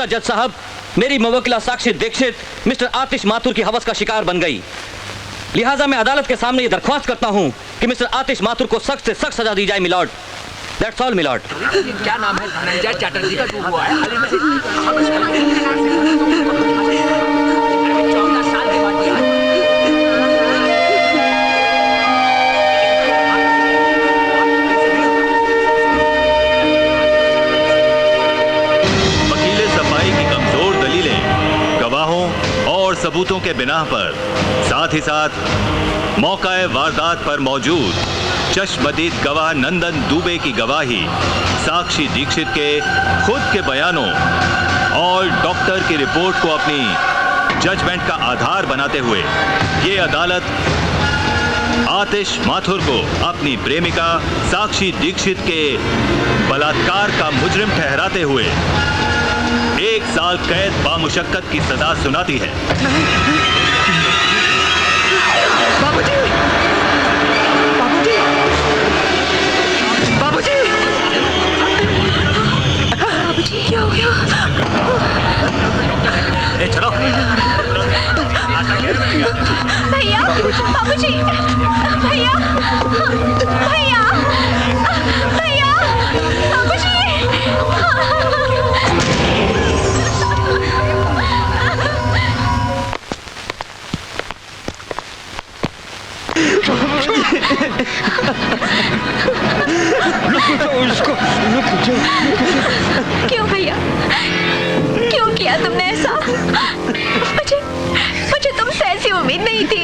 देखिएगा जज साहब, मेरी मुवक्किला साक्षी दीक्षित मिस्टर आतिश माथुर की हवस का शिकार बन गई। लिहाजा मैं अदालत के सामने ये दरख्वास्त करता हूँ कि मिस्टर आतिश माथुर को सख्त से सख्त सजा दी जाए मिलॉर्ड। That's all milord. क्या नाम है? धनंजय चटर्जी का हुआ है। 14 साल के बाद सबूतों के बिना पर, साथ ही साथ मौका-ए वारदात पर मौजूद चश्मदीद गवाह नंदन दुबे की गवाही, साक्षी दीक्षित के खुद के बयानों और डॉक्टर की रिपोर्ट को अपनी जजमेंट का आधार बनाते हुए ये अदालत आतिश माथुर को अपनी प्रेमिका साक्षी दीक्षित के बलात्कार का मुजरिम ठहराते हुए 1 साल कैद बामुशक्कत की सजा सुनाती है। बाबूजी! बाबूजी! बाबूजी! बाबूजी क्या हो गया? ए चलो। भैया! बाबूजी! भैया! भैया! भैया! बाबूजी! क्यों भैया, क्यों किया तुमने ऐसा? मुझे तुमसे ऐसी उम्मीद नहीं थी।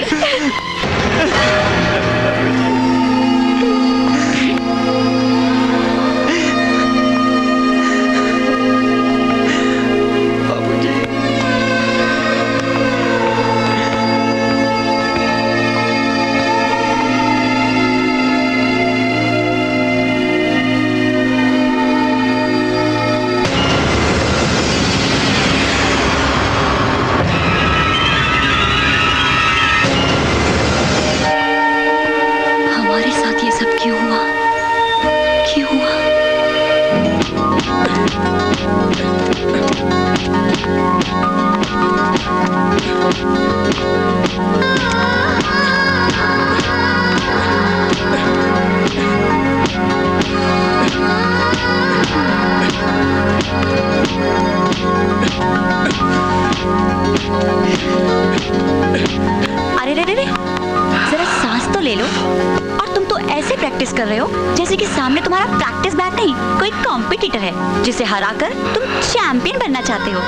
जिसे हराकर तुम चैंपियन बनना चाहते हो।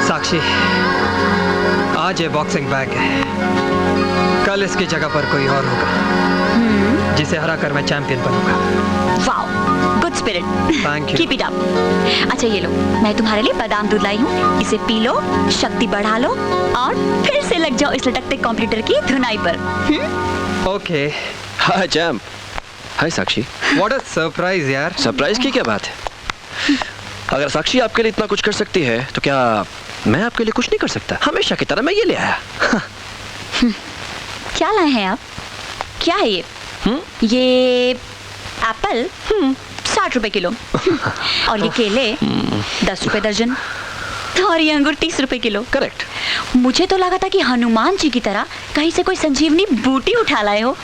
साक्षी, आज ये बॉक्सिंग बैग है, कल इसकी जगह पर कोई और होगा जिसे हराकर मैं चैंपियन बनूंगा। Wow, good spirit. Thank you. Keep it up. अच्छा ये लो, मैं तुम्हारे लिए बादाम दूध लाई हूँ, इसे पी लो, शक्ति बढ़ा लो और फिर से लग जाओ इस लटकते कंप्यूटर की धुनाई पर। Okay. Hi champ. Hi Sakshi. What a surprise यार। सरप्राइज की क्या बात है? अगर साक्षी आपके लिए इतना कुछ कर सकती है तो क्या मैं आपके लिए कुछ नहीं कर सकता? हमेशा की तरह मैं ये ले आया। क्या लाए हैं आप? क्या है ये? ये एप्पल 60 रुपए किलो और ये केले 10 रुपए दर्जन और ये अंगूर 30 रुपए किलो। करेक्ट। मुझे तो लगा था कि हनुमान जी की तरह कहीं से कोई संजीवनी बूटी उठा लाए हो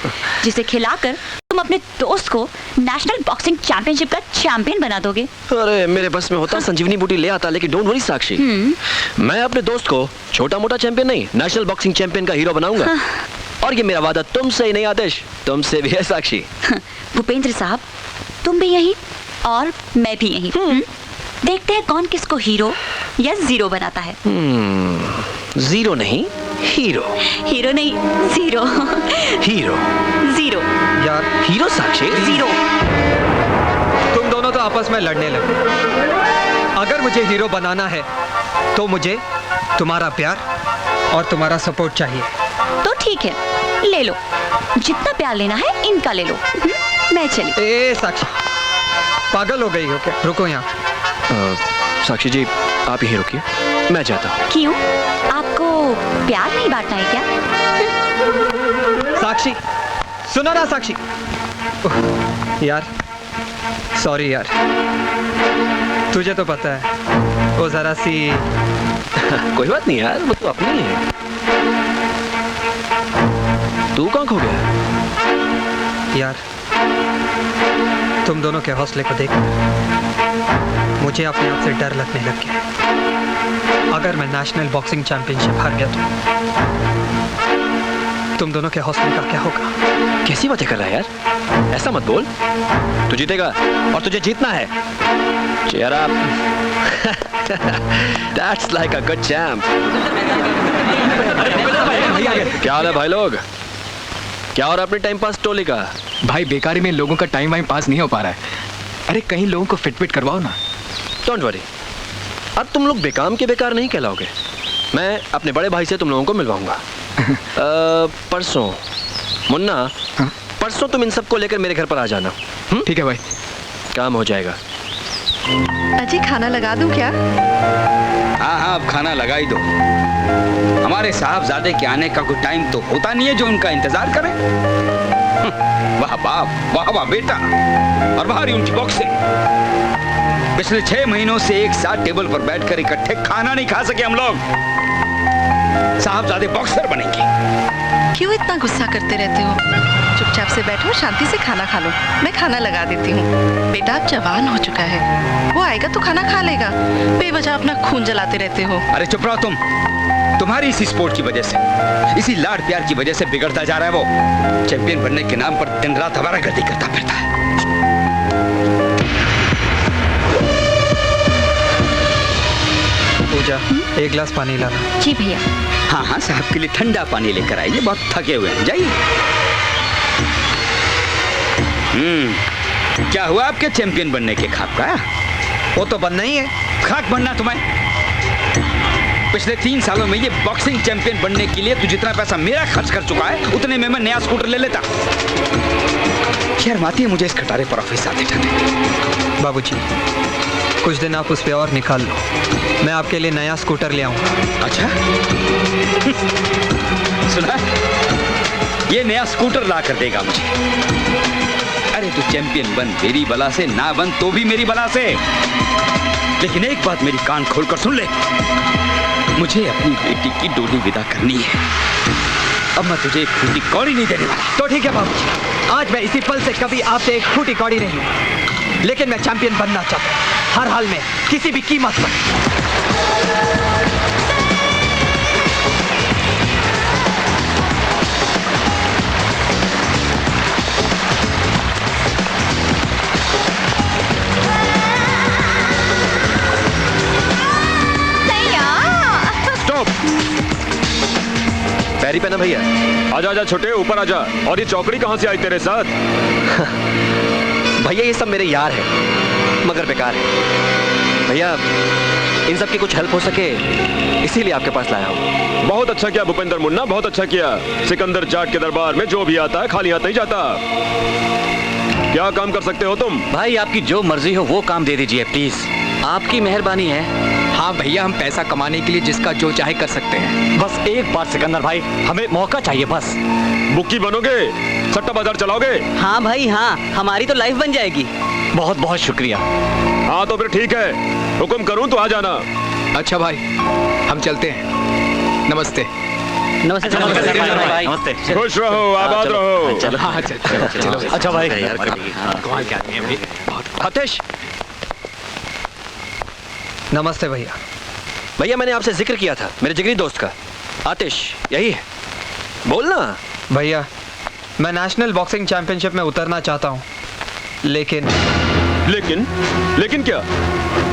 जिसे खिलाकर तुम अपने दोस्त को नेशनल बॉक्सिंग चैंपियनशिप का चैंपियन बना दोगे। अरे मेरे बस में होता संजीवनी बूटी ले आता, लेकिन डोंट वरी साक्षी, मैं अपने दोस्त को छोटा मोटा चैंपियन नहीं, नेशनल बॉक्सिंग चैंपियन का हीरो बनाऊंगा। और ये मेरा वादा तुमसे ही नहीं आदेश, तुमसे भी है साक्षी। भूपेंद्र साहब, तुम भी यही और मैं भी यही। देखते हैं कौन किसको हीरो या जीरो बनाता है। जीरो नहीं, हीरो। हीरो नहीं, जीरो। हीरो। जीरो। यार हीरो साक्षी। जीरो। तुम दोनों तो आपस में लड़ने लगे। अगर मुझे हीरो बनाना है तो मुझे तुम्हारा प्यार और तुम्हारा सपोर्ट चाहिए। तो ठीक है, ले लो, जितना प्यार लेना है इनका ले लो। मैं चली। ए साक्षी, पागल हो गई हो क्या? रुको यहाँ। साक्षी जी आप यहीं रुकिए, मैं जाता हूँ। क्यों? आपको प्यार नहीं बांटना है क्या? साक्षी सुनो ना साक्षी। यार सॉरी यार। तुझे तो पता है वो जरा सी कोई बात नहीं यार, वो तो अपनी है। तू कहाँ खो गया? यार तुम दोनों के हौसले को देख मुझे अपने आप से डर लगने लग गया। अगर मैं नेशनल बॉक्सिंग चैंपियनशिप हार गया तो तुम दोनों के हौसले का क्या होगा? कैसी बातें कर रहा है यार, ऐसा मत बोल। तू जीतेगा और तुझे जीतना है। Cheer up. That's like a good champ. क्या हाल है भाई लोग? क्या हो रहा है अपने टाइम पास टोली का? भाई बेकारी में लोगों का टाइम वाइम पास नहीं हो पा रहा है। अरे कहीं लोगों को फिट करवाओ ना। डोंट वरी, अब तुम लोग बेकाम के बेकार नहीं कहलाओगे। मैं अपने बड़े भाई से तुम लोगों को मिलवाऊंगा। परसों मुन्ना, हाँ? परसों तुम इन सबको लेकर मेरे घर पर आ जाना। ठीक है भाई। काम हो जाएगा। अजी खाना लगा दूं क्या? हाँ अब खाना लगा ही दो। हमारे साहबजादे के आने का कोई टाइम तो होता नहीं है जो उनका इंतजार करें। वाह बाप, वाह वाह बेटा, और बाहर उनकी बॉक्सिंग। पिछले 6 महीनों से एक साथ टेबल पर बैठकर इकट्ठे खाना नहीं खा सके हम लोग। साहबजादे बॉक्सर बनेंगे। क्यों इतना गुस्सा करते रहते हो? चुपचाप से बैठो, शांति से खाना खा लो। मैं खाना लगा देती हूँ। बेटा अब जवान हो चुका है, वो आएगा तो खाना खा लेगा। बेवजह अपना खून जलाते रहते हो। अरे चुप रहो तुम। तुम्हारी इसी स्पोर्ट की वजह से, इसी लाड प्यार की वजह से बिगड़ता जा रहा है वो। चैंपियन बनने के नाम पर दिन रात आवारागर्दी करता फिरता है। पूजा, एक गिलास पानी लाना। जी भैया। हाँ हाँ, साहब के लिए ठंडा पानी लेकर आइए, बहुत थके हुए हैं। जाइए। क्या हुआ आपके चैंपियन बनने के ख्वाब का? वो तो बनना ही है। खाक बनना तुम्हें। पिछले 3 सालों में ये बॉक्सिंग चैंपियन बनने के लिए तू जितना पैसा मेरा खर्च कर चुका है, उतने में मैं नया स्कूटर ले लेता। शर्म आती है मुझे इस खटारे पर ऑफिस आते जाते। बाबूजी, कुछ दिन आप उस पे और निकाल लो, मैं आपके लिए नया स्कूटर ले आऊंगा। अच्छा सुना, ये नया स्कूटर ला कर देगा मुझे। अरे तू चैंपियन बन मेरी बला से, ना बन तो भी मेरी बला से। लेकिन एक बात मेरी कान खोलकर सुन ले, मुझे अपनी बेटी की डोली विदा करनी है। अब मैं तुझे एक फूटी कौड़ी नहीं देने वाला। तो ठीक है बाबूजी, आज मैं इसी पल से कभी आपसे एक फूटी कौड़ी नहीं, लेकिन मैं चैंपियन बनना चाहता हूँ, हर हाल में, किसी भी कीमत पर। पैरी पहना भैया। आजा आजा छोटे, ऊपर आजा। और ये चौकड़ी कहाँ से आई तेरे साथ? भैया ये सब मेरे यार हैं, मगर बेकार है। भैया इन सब की कुछ हेल्प हो सके इसीलिए आपके पास लाया हूँ। बहुत अच्छा किया भूपेंद्र मुन्ना, बहुत अच्छा किया। सिकंदर जाट के दरबार में जो भी आता है खाली हाथ नहीं जाता। क्या काम कर सकते हो तुम? भाई आपकी जो मर्जी हो वो काम दे दीजिए प्लीज, आपकी मेहरबानी है। हाँ भैया, हम पैसा कमाने के लिए जिसका जो चाहे कर सकते हैं। बस एक बार सिकंदर भाई, हमें मौका चाहिए बस। बुक्की बनोगे? सट्टा बाजार चलाओगे? हाँ भाई हाँ, हमारी तो लाइफ बन जाएगी। बहुत बहुत शुक्रिया। हाँ तो फिर ठीक है, हुक्म करूँ तो आ जाना। अच्छा भाई, हम चलते हैं। नमस्ते। नमस्ते भाई, नमस्ते। खुश रहो, आबाद रहो। हाँ चलो। अच्छा भाई, आतिश। नमस्ते भैया। भैया मैंने आपसे जिक्र किया था मेरे जिगरी दोस्त का, आतिश यही है, बोलना। भैया मैं नेशनल बॉक्सिंग चैंपियनशिप में उतरना चाहता हूँ, लेकिन लेकिन क्या?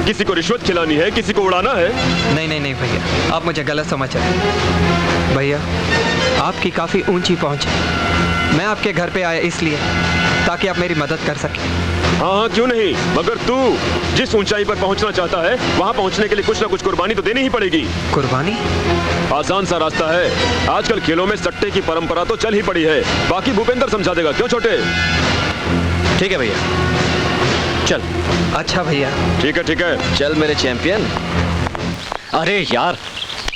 किसी को रिश्वत खिलानी है, किसी को उड़ाना है? नहीं भैया, आप मुझे गलत समझ रहे हैं। भैया आपकी काफ़ी ऊंची पहुंच है, मैं आपके घर पे आया इसलिए ताकि आप मेरी मदद कर सकें। हाँ क्यों नहीं, मगर तू जिस ऊंचाई पर पहुंचना चाहता है वहां पहुंचने के लिए कुछ ना कुछ कुर्बानी तो देनी ही पड़ेगी। कुर्बानी? आसान सा रास्ता है। आजकल खेलों में सट्टे की परंपरा तो चल ही पड़ी है, बाकी भूपेंद्र समझा देगा। क्यों छोटे? ठीक है भैया, चल। अच्छा भैया। ठीक है चल मेरे चैंपियन। अरे यार,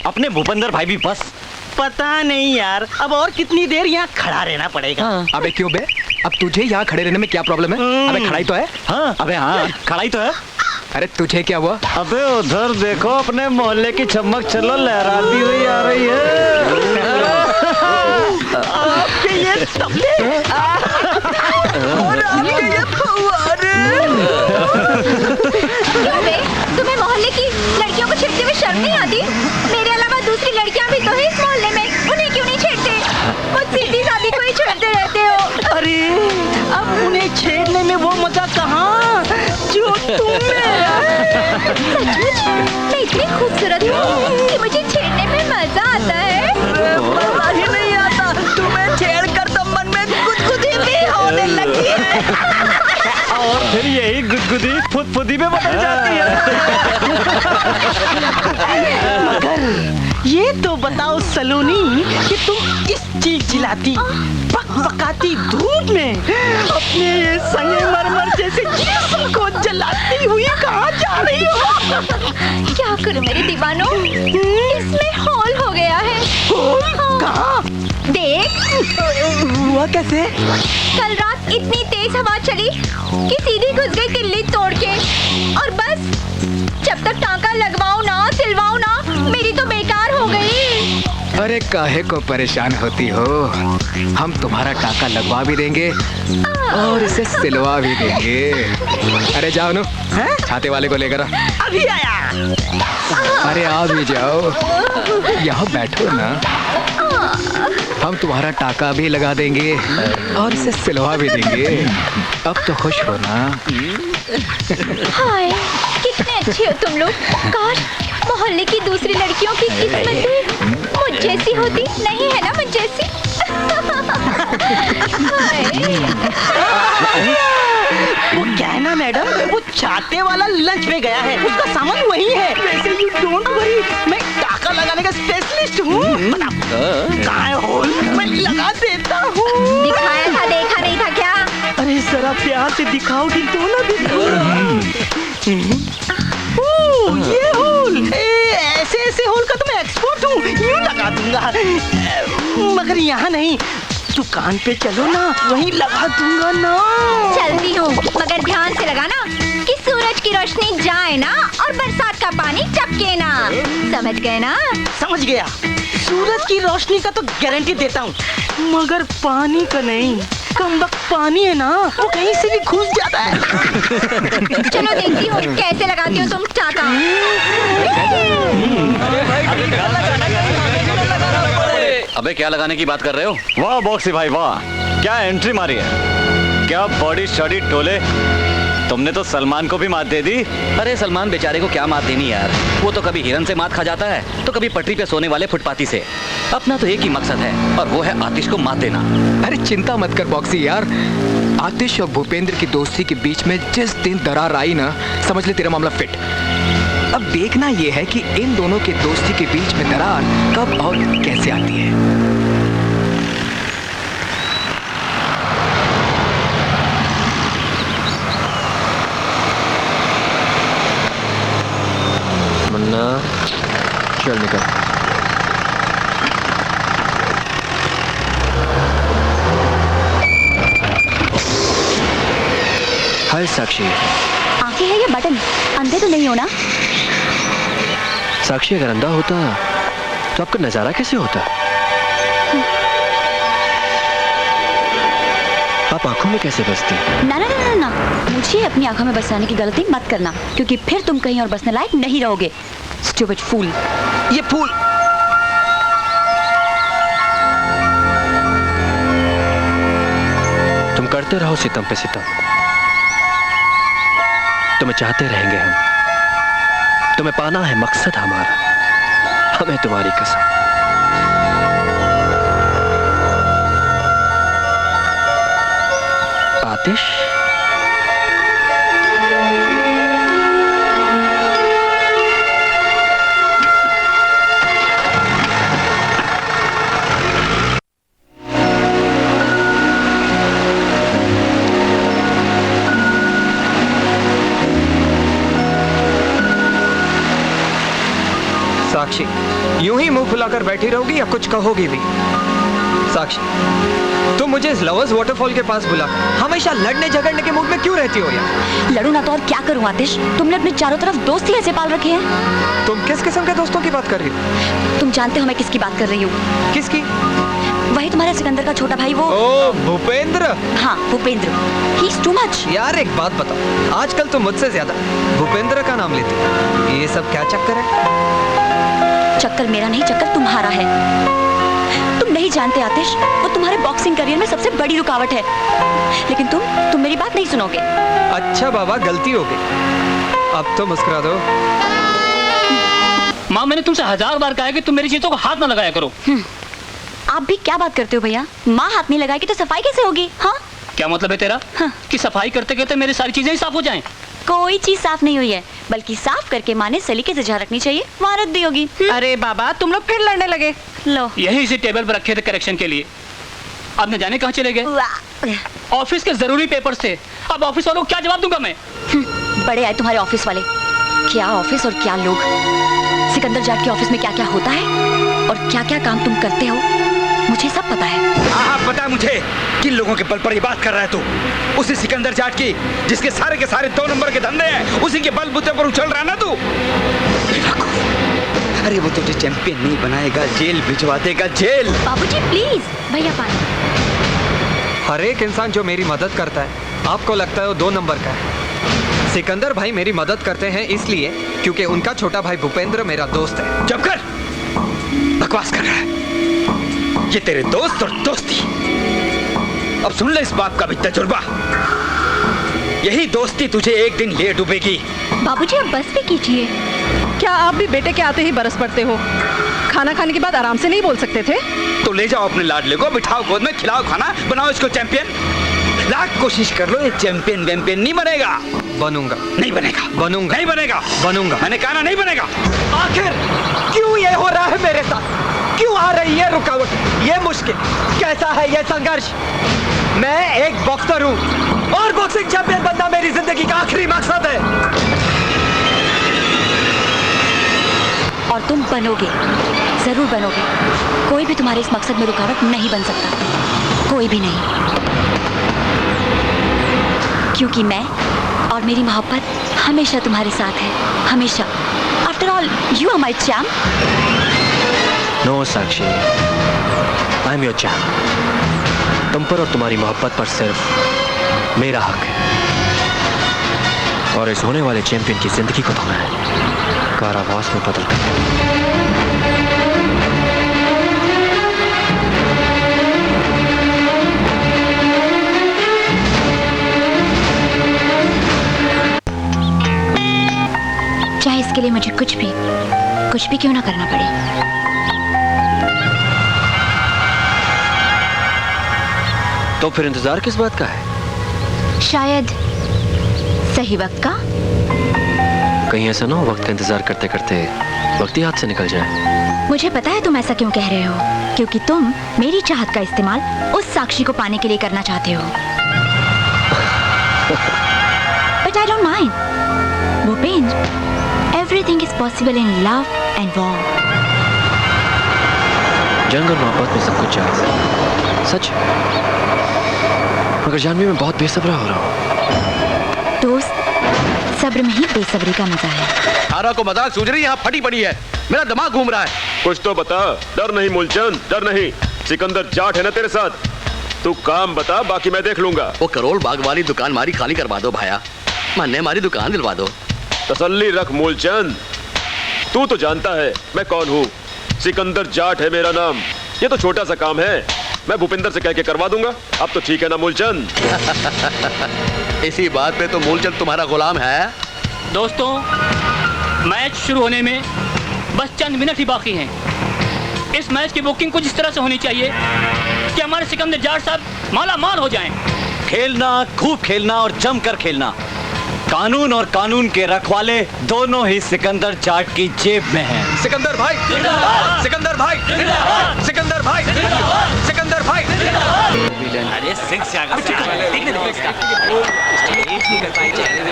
अपने भूपेंद्र भाई भी बस। पता नहीं यार, अब और कितनी देर यहाँ खड़ा रहना पड़ेगा। अबे क्यों बे? अब तुझे यहाँ खड़े रहने में क्या प्रॉब्लम है? अबे खड़ाई तो है। हाँ, अबे हाँ, खड़ाई तो है। अरे तुझे क्या हुआ? अबे उधर देखो, अपने मोहल्ले की चमक चलो लहराती हुई आ रही है। आपके ये तबले और आपके ये फव्वारे। क्यों बे? तुम्हें मोहल्ले की लड़कियों को छेड़ते हुए शर्म नहीं आती? मेरे अलावा दूसरी लड़कियां भी तो है इस मोहल्ले में, उन्हें क्यों नहीं छेड़ते? खुद सीधी सादी को ही छेड़ते रहते हो। अरे अब उन्हें छेड़ने में वो मजा कहाँ जो तुम्हें। सचमुच मैं इतनी खूबसूरत हूँ कि मुझे छेड़ने में मजा आता है। मजा ही नहीं आता, तुम्हें छेड़ कर तो मन में गुदगुदी भी होने लगी है। और फिर यही गुदगुदी फुदफुदी में बदल जाती है। मगर ये तो बताओ सलोनी कि तुम इस चीख चिल्लाती पकपकाती धूप में अपने ये संगमरमर जैसे जिस्म को जलाती हुई कहाँ जा रही हो? क्या करूं मेरे दीवानों, इसमें हॉल हो गया है। हॉल? कहाँ? देख, हुआ कैसे? कल रात इतनी तेज हवा चली कि सीधी घुस गई किल्ली तोड़ के, और बस जब तक टांका लगवाऊं ना सिलवाऊं ना, मेरी तो बेकार हो गई। अरे काहे को परेशान होती हो, हम तुम्हारा टाका लगवा भी देंगे और इसे सिलवा भी देंगे। अरे जाओ नो, छाते वाले को लेकर अभी आया। अरे आ भी जाओ, यहाँ बैठो ना, हम तुम्हारा टाका भी लगा देंगे और इसे सिलवा भी देंगे। अब तो खुश हो ना? हाय, कितने अच्छे हो तुम लोग। काश मोहल्ले की दूसरी लड़कियों की किस्मत भी मुझ जैसी होती। नहीं है ना मुझ जैसी? वो क्या है ना मैडम, वो छाते वाला लंच पे गया है, उसका सामान वही है। वैसे यू डोंट वरी, मैं टाका लगाने का स्पेशलिस्ट हूँ। कहाँ है होल? मैं लगा देता हूँ। दिखाया था, देखा नहीं था क्या? अरे जरा प्यार से दिखाओगी तो ना ये होल, ऐसे ऐसे होल का तो मैं एक्सपर्ट हूँ, यूँ लगा दूंगा। मगर यहाँ नहीं, दुकान पे चलो ना, वहीं लगा दूंगा ना। चलती हूँ, मगर ध्यान से लगाना कि सूरज की रोशनी जाए ना और बरसात का पानी टपके ना। समझ गए ना? समझ गया। सूरज की रोशनी का तो गारंटी देता हूँ, मगर पानी का नहीं। कमबख्त पानी है ना, वो कहीं से भी घुस जाता है। चलो देखती हूँ कैसे लगाती हो तुम टाका। अबे क्या लगाने की बात कर रहे हो? वाह बॉक्सी भाई वाह, क्या एंट्री मारी है, क्या बॉडी शॉडी टोले। तुमने तो सलमान को भी मात दे दी। अरे सलमान बेचारे को क्या मात देनी यार, वो तो कभी हिरन से मात खा जाता है तो कभी पटरी पे सोने वाले फुटपाती से। अपना तो एक ही मकसद है और वो है आतिश को मात देना। अरे चिंता मत कर बॉक्सी यार, आतिश और भूपेंद्र की दोस्ती के बीच में जिस दिन दरार आई ना, समझ ले तेरा मामला फिट। अब देखना यह है कि इन दोनों की दोस्ती के बीच में दरार कब और कैसे आती है। मन्ना चल निकल। हाय साक्षी। आंखें है या बटन? अंधे तो नहीं हो ना? साक्षी अगर अंधा होता तो आपका नजारा कैसे होता? आप आंखों में कैसे बसती? ना ना ना ना, मुझे अपनी आंखों में बसाने की गलती मत करना, क्योंकि फिर तुम कहीं और बसने लायक नहीं रहोगे। स्टूपिड फूल। ये फूल तुम करते रहो सितम पे सितम, तुम्हें चाहते रहेंगे हम, तुम्हें पाना है मकसद हमारा, हमें तुम्हारी कसम। आतिश साक्षी यूं ही मुंह फुलाकर बैठी रहोगी या कुछ कहोगी भी? साक्षी तुम मुझे इस लवर्स वाटरफॉल के पास बुला हमेशा लड़ने झगड़ने के मूड में क्यों रहती हो यार? लड़ू ना तो और क्या करूं आतिश? तुमने अपने चारों तरफ दोस्त ही ऐसे पाल रखे हैं। तुम किस किस्म के दोस्तों की बात कर रही हो? तुम जानते हो मैं किसकी बात कर रही हूँ? किसकी? वही तुम्हारे सिकंदर का छोटा भाई, वो ओ भूपेंद्र। हाँ Bhupendra, he is too much. यार एक बात बताओ, आजकल तुम मुझसे ज्यादा भूपेंद्र का नाम लेती हो। ये सब क्या चक्कर है? चक्कर मेरा नहीं, चक्कर तुम्हारा है। तुम नहीं जानते आतिश, वो तुम्हारे बॉक्सिंग करियर में सबसे बड़ी रुकावट है। लेकिन तुम मेरी बात नहीं सुनोगे। अच्छा बाबा, गलती हो गई, अब तो मुस्कुरा दो। माँ, मैंने तुमसे 1000 बार कहा है कि तुम मेरी चीजों को हाथ ना लगाया करो। आप भी क्या बात करते हो भैया? माँ हाथ नहीं लगाएगी तो सफाई कैसे होगी? हाँ, क्या मतलब है तेरा? हाँ। कि सफाई करते करते मेरी सारी चीजें ही साफ हो जाएं? कोई चीज साफ नहीं हुई है, बल्कि साफ करके माँ ने सलीके से जहाँ रखनी चाहिए वहाँ रख दी होगी। अरे बाबा, तुम लोग फिर लड़ने लगे। लो, यही इसी टेबल पर रखे थे करेक्शन के लिए। अब न जाने कहाँ चले गए। ऑफिस के जरूरी पेपर्स थे, अब ऑफिस वालों को क्या जवाब दूंगा मैं? बड़े आए तुम्हारे ऑफिस वाले। क्या ऑफिस और क्या लोग। सिकंदर जाट के ऑफिस में क्या क्या होता है और क्या क्या काम तुम करते हो, मुझे सब पता है। हाँ, पता है मुझे किन लोगों के बल पर ये बात कर रहा है तू। उसी सिकंदर जाट की, जिसके सारे के सारे 2 नंबर के धंधे हैं, उसी के बलबूते पर उछल रहा है ना तू। अरे वो तुझे चैंपियन नहीं बनाएगा, जेल भिजवा देगा, जेल। बाबूजी प्लीज, भैया पानी। हर एक इंसान जो मेरी मदद करता है, आपको लगता है वो 2 नंबर का है। सिकंदर भाई मेरी मदद करते हैं इसलिए क्योंकि उनका छोटा भाई भूपेंद्र मेरा दोस्त है। चुप कर, बकवास कर रहा है। ये तेरे दोस्त और दोस्ती। अब सुन ले इस बात का भी तजुर्बा। यही दोस्ती तुझे एक दिन ले डूबेगी। बाबूजी अब बस भी कीजिए। क्या आप भी बेटे के आते ही बरस पड़ते हो? खाना खाने के बाद आराम से नहीं बोल सकते थे? तो ले जाओ अपने लाडले को, बिठाओ गोद में, खिलाओ खाना, बनाओ इसको चैंपियन। लाख कोशिश कर लो, ये चैंपियन वैंपियन नहीं बनेगा। बनूंगा। नहीं बनेगा। बनूंगा। नहीं बनेगा। बनूंगा। मैंने कहा ना, नहीं बनेगा। आखिर क्यों ये हो रहा है मेरे साथ? क्यों आ रही है रुकावट, ये मुश्किल? कैसा है ये संघर्ष? मैं एक बॉक्सर हूँ और बॉक्सिंग चैंपियन बनना मेरी जिंदगी का आखिरी मकसद है। और तुम बनोगे, जरूर बनोगे। कोई भी तुम्हारे इस मकसद में रुकावट नहीं बन सकता, कोई भी नहीं। क्योंकि मैं और मेरी मोहब्बत हमेशा तुम्हारे साथ है, हमेशा। After all you are my champ. No Sakshi, I am your champ. तुम पर और तुम्हारी मोहब्बत पर सिर्फ मेरा हक है, और इस होने वाले चैंपियन की जिंदगी को तो मैं कारावास में बदल दूंगा। चाहे इसके लिए मुझे कुछ भी क्यों ना करना पड़े। तो फिर इंतजार किस बात का है? शायद सही वक्त का। कहीं ऐसा ना हो वक्त का इंतजार करते करते वक्त ही हाथ से निकल जाए। मुझे पता है तुम ऐसा क्यों कह रहे हो, क्योंकि तुम मेरी चाहत का इस्तेमाल उस साक्षी को पाने के लिए करना चाहते हो। But I don't mind Bhupendra, everything is possible in love and war. जंग और मोहब्बत में सब कुछ जायज है, सच। मगर जानवी मैं बहुत बेसब्रा हो रहा हूँ। दोस्त, सब्र में ही बेसब्री का मजा है। आरा को मजाक सूझ रही, यहाँ फटी पड़ी है, मेरा दिमाग घूम रहा है। कुछ तो बता। डर नहीं मूलचंद, डर नहीं। सिकंदर जाट है ना तेरे साथ। तू काम बता, बाकी मैं देख लूंगा। वो करोल बाग वाली दुकान मारी खाली करवा दो भाया, मान्य हमारी दुकान दिलवा दो। तसल्ली रख मूलचंद, तू तो जानता है मैं कौन हूँ। सिकंदर जाट है मेरा नाम। ये तो छोटा सा काम है, मैं भूपेंद्र से कह के करवा दूंगा। अब तो ठीक है ना मूलचंद? इसी बात पे तो मूलचंद तुम्हारा गुलाम है। दोस्तों, मैच शुरू होने में बस चंद मिनट ही बाकी हैं। इस मैच की बुकिंग कुछ इस तरह से होनी चाहिए कि हमारे सिकंदर जाट साहब माला माल हो जाएं। खेलना, खूब खेलना और जमकर खेलना। कानून और कानून के रखवाले दोनों ही सिकंदर जाट की जेब में हैं। सिकंदर भाई, सिकंदर भाई, सिकंदर भाई, सिकंदर भाई। अरे सिंह से आगे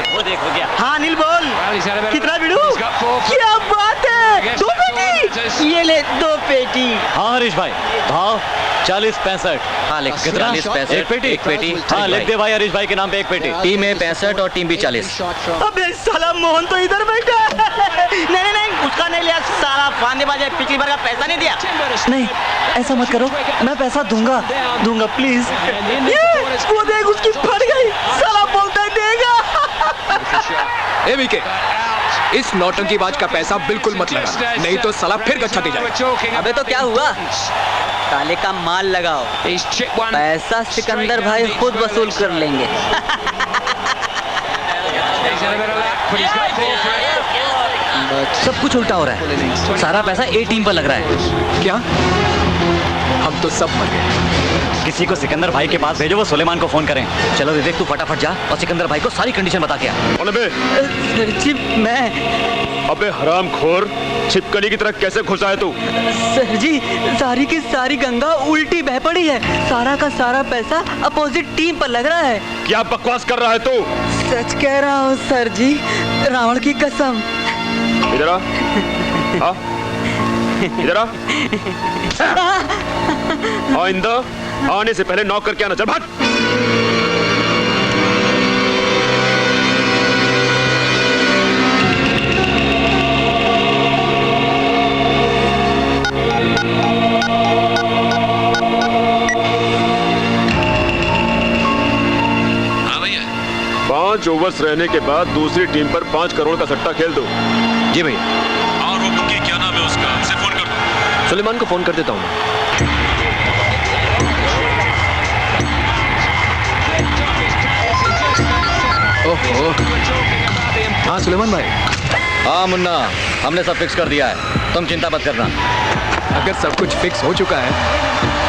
वो देखो गया। हाँ अनिल बोल, कितना बिड़ू? क्या बात है, 2 बेटी। ये ले 2 पेटी। हाँ हरीश भाई, भाव 40-65। हाँ लिख, कितना? 40 एक पेटी? एक पेटी। हाँ लिख दे भाई, हरीश भाई के नाम पे 1 पेटी। टीम में 65 और टीम भी 40। अबे साला मोहन तो इधर बैठा है। नहीं उसका नहीं लिया साला फांदेबाज है, पिछली बार का पैसा नहीं दिया। नहीं ऐसा मत करो, मैं पैसा दूंगा प्लीज। वो देख उसकी फट गई, साला बोलता है देगा। ए वीके, इस नौटंकीबाज का पैसा बिल्कुल मत लगा, नहीं तो साला फिर गच्छा दे जाएगा। अबे तो क्या हुआ, ताले का माल लगाओ, पैसा सिकंदर भाई खुद वसूल कर लेंगे। सब कुछ उल्टा हो रहा है, सारा पैसा ए टीम पर लग रहा है। क्या? हम तो सब मर गए। किसी को सिकंदर भाई के पास भेजो, वो सुलेमान को फोन करें। चलो विवेक तू फटाफट जा और सिकंदर भाई को सारी कंडीशन बता के आ। अबे जी मैं अबे हरामखोर, छिपकली की तरह कैसे घुसा है तू? सर जी, सारी की सारी गंगा उल्टी बह पड़ी है, सारा का सारा पैसा अपोजिट टीम पर लग रहा है। क्या बकवास कर रहा है तू? सच कह रहा हूँ सर जी, रावण की कसम। इधर आ, इधर आ। आइंदा आने से पहले नॉक करके आना, चल भाग। हाँ भैया। 5 ओवर्स रहने के बाद दूसरी टीम पर 5 करोड़ का सट्टा खेल दो। जी भैया। और वो बुकी क्या नाम है उसका, उसे फोन कर दो। सुलेमान को फोन कर देता हूँ। ओहो। हाँ सुलेमान भाई। हाँ मुन्ना, हमने सब फिक्स कर दिया है, तुम चिंता मत करना। अगर सब कुछ फिक्स हो चुका है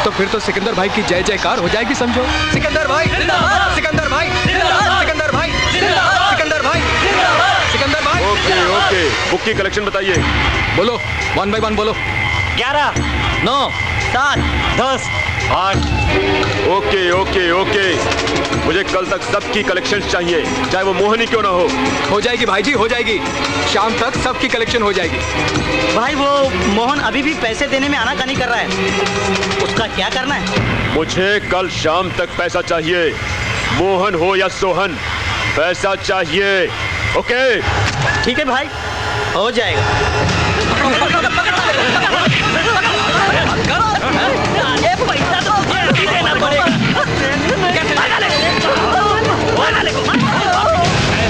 तो फिर तो सिकंदर भाई की जय जयकार हो जाएगी समझो। सिकंदर भाई जिंदाबाद, सिकंदर भाई जिंदाबाद, सिकंदर भाई जिंदाबाद, सिकंदर भाई जिंदाबाद, सिकंदर भाई। ओके ओके, बुक की कलेक्शन बताइए। बोलो 1 by 1 बोलो। 11, 9, 7, 10, 8। ओके ओके ओके, मुझे कल तक सबकी कलेक्शन चाहिए, चाहे वो मोहन ही क्यों ना हो जाएगी भाई जी, हो जाएगी। शाम तक सबकी कलेक्शन हो जाएगी। भाई वो मोहन अभी भी पैसे देने में आनाकानी कर रहा है, उसका क्या करना है? मुझे कल शाम तक पैसा चाहिए, मोहन हो या सोहन, पैसा चाहिए। ओके ठीक है भाई, हो जाएगा। ये पैसा तो मुझे अभी देना पड़ेगा।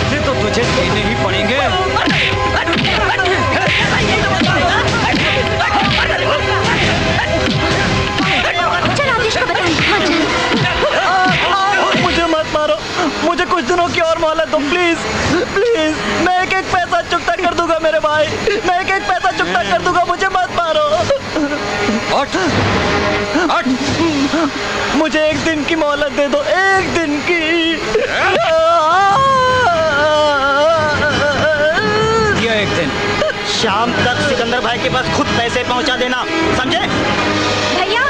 ऐसे तो तुझे देने ही पड़ेंगे। चल आदेश को बताएं। मुझे मत मारो, मुझे कुछ दिनों की और मोहलत दो प्लीज प्लीज। मैं एक एक पैसा चुकता कर दूंगा मेरे भाई, मैं एक एक पैसा चुकता कर दूंगा, मुझे मत मारो। मुझे 1 दिन की मोहलत दे दो, 1 दिन की। ये 1 दिन। शाम तक सिकंदर भाई के पास खुद पैसे पहुंचा देना, समझे? भैया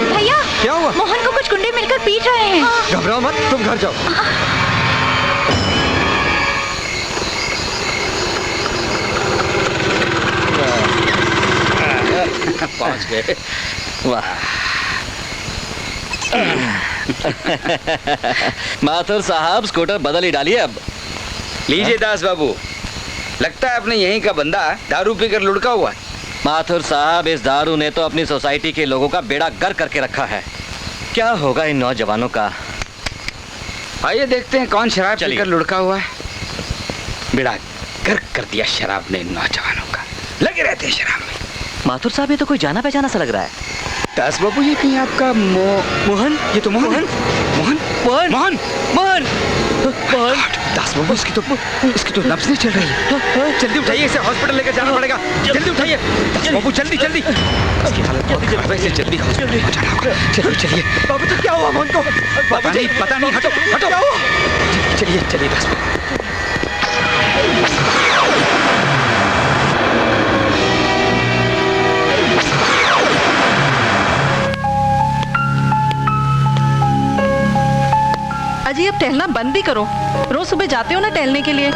भैया, क्या हुआ? मोहन को कुछ गुंडे मिलकर पीट रहे हैं। घबराओ मत, तुम घर जाओ। पहुंच गए, वाह। माथुर साहब स्कूटर बदल ही डालिए अब। लीजिए दास बाबू, लगता है अपने यहीं का बंदा दारू पीकर लुढ़का हुआ है। माथुर साहब, इस दारू ने तो अपनी सोसाइटी के लोगों का बेड़ा गर्क करके रखा है। क्या होगा इन नौजवानों का। आइए देखते हैं कौन शराब चलिए। पीकर लुढ़का हुआ है। बेड़ा गर्क कर दिया शराब ने इन नौजवानों का, लगे रहते हैं शराब में। माथुर साहब, ये तो कोई जाना पहचाना सा लग रहा है। दास बाबू, ये कहीं आपका मोहन? ये तो मोहन है। मोहन मोहन मोहन मोहन मोहन। दास बाबू, इसकी तो नब्ज नहीं चल रही है। जल्दी उठाइए, इसे हॉस्पिटल लेकर जाना पड़ेगा। जल्दी उठाइए दास बाबू, जल्दी जल्दी। इसकी हालत बहुत खराब है, इसे जल्दी हॉस्पिटल पहुंचाना होगा। चलिए चलिए। बाबू जी क्या हुआ मोहन को? पता नहीं, हटो हटो। चलिए चलिए दास बाबू। अजी अब टहलना बंद भी करो, रोज सुबह जाते हो ना टहलने के लिए।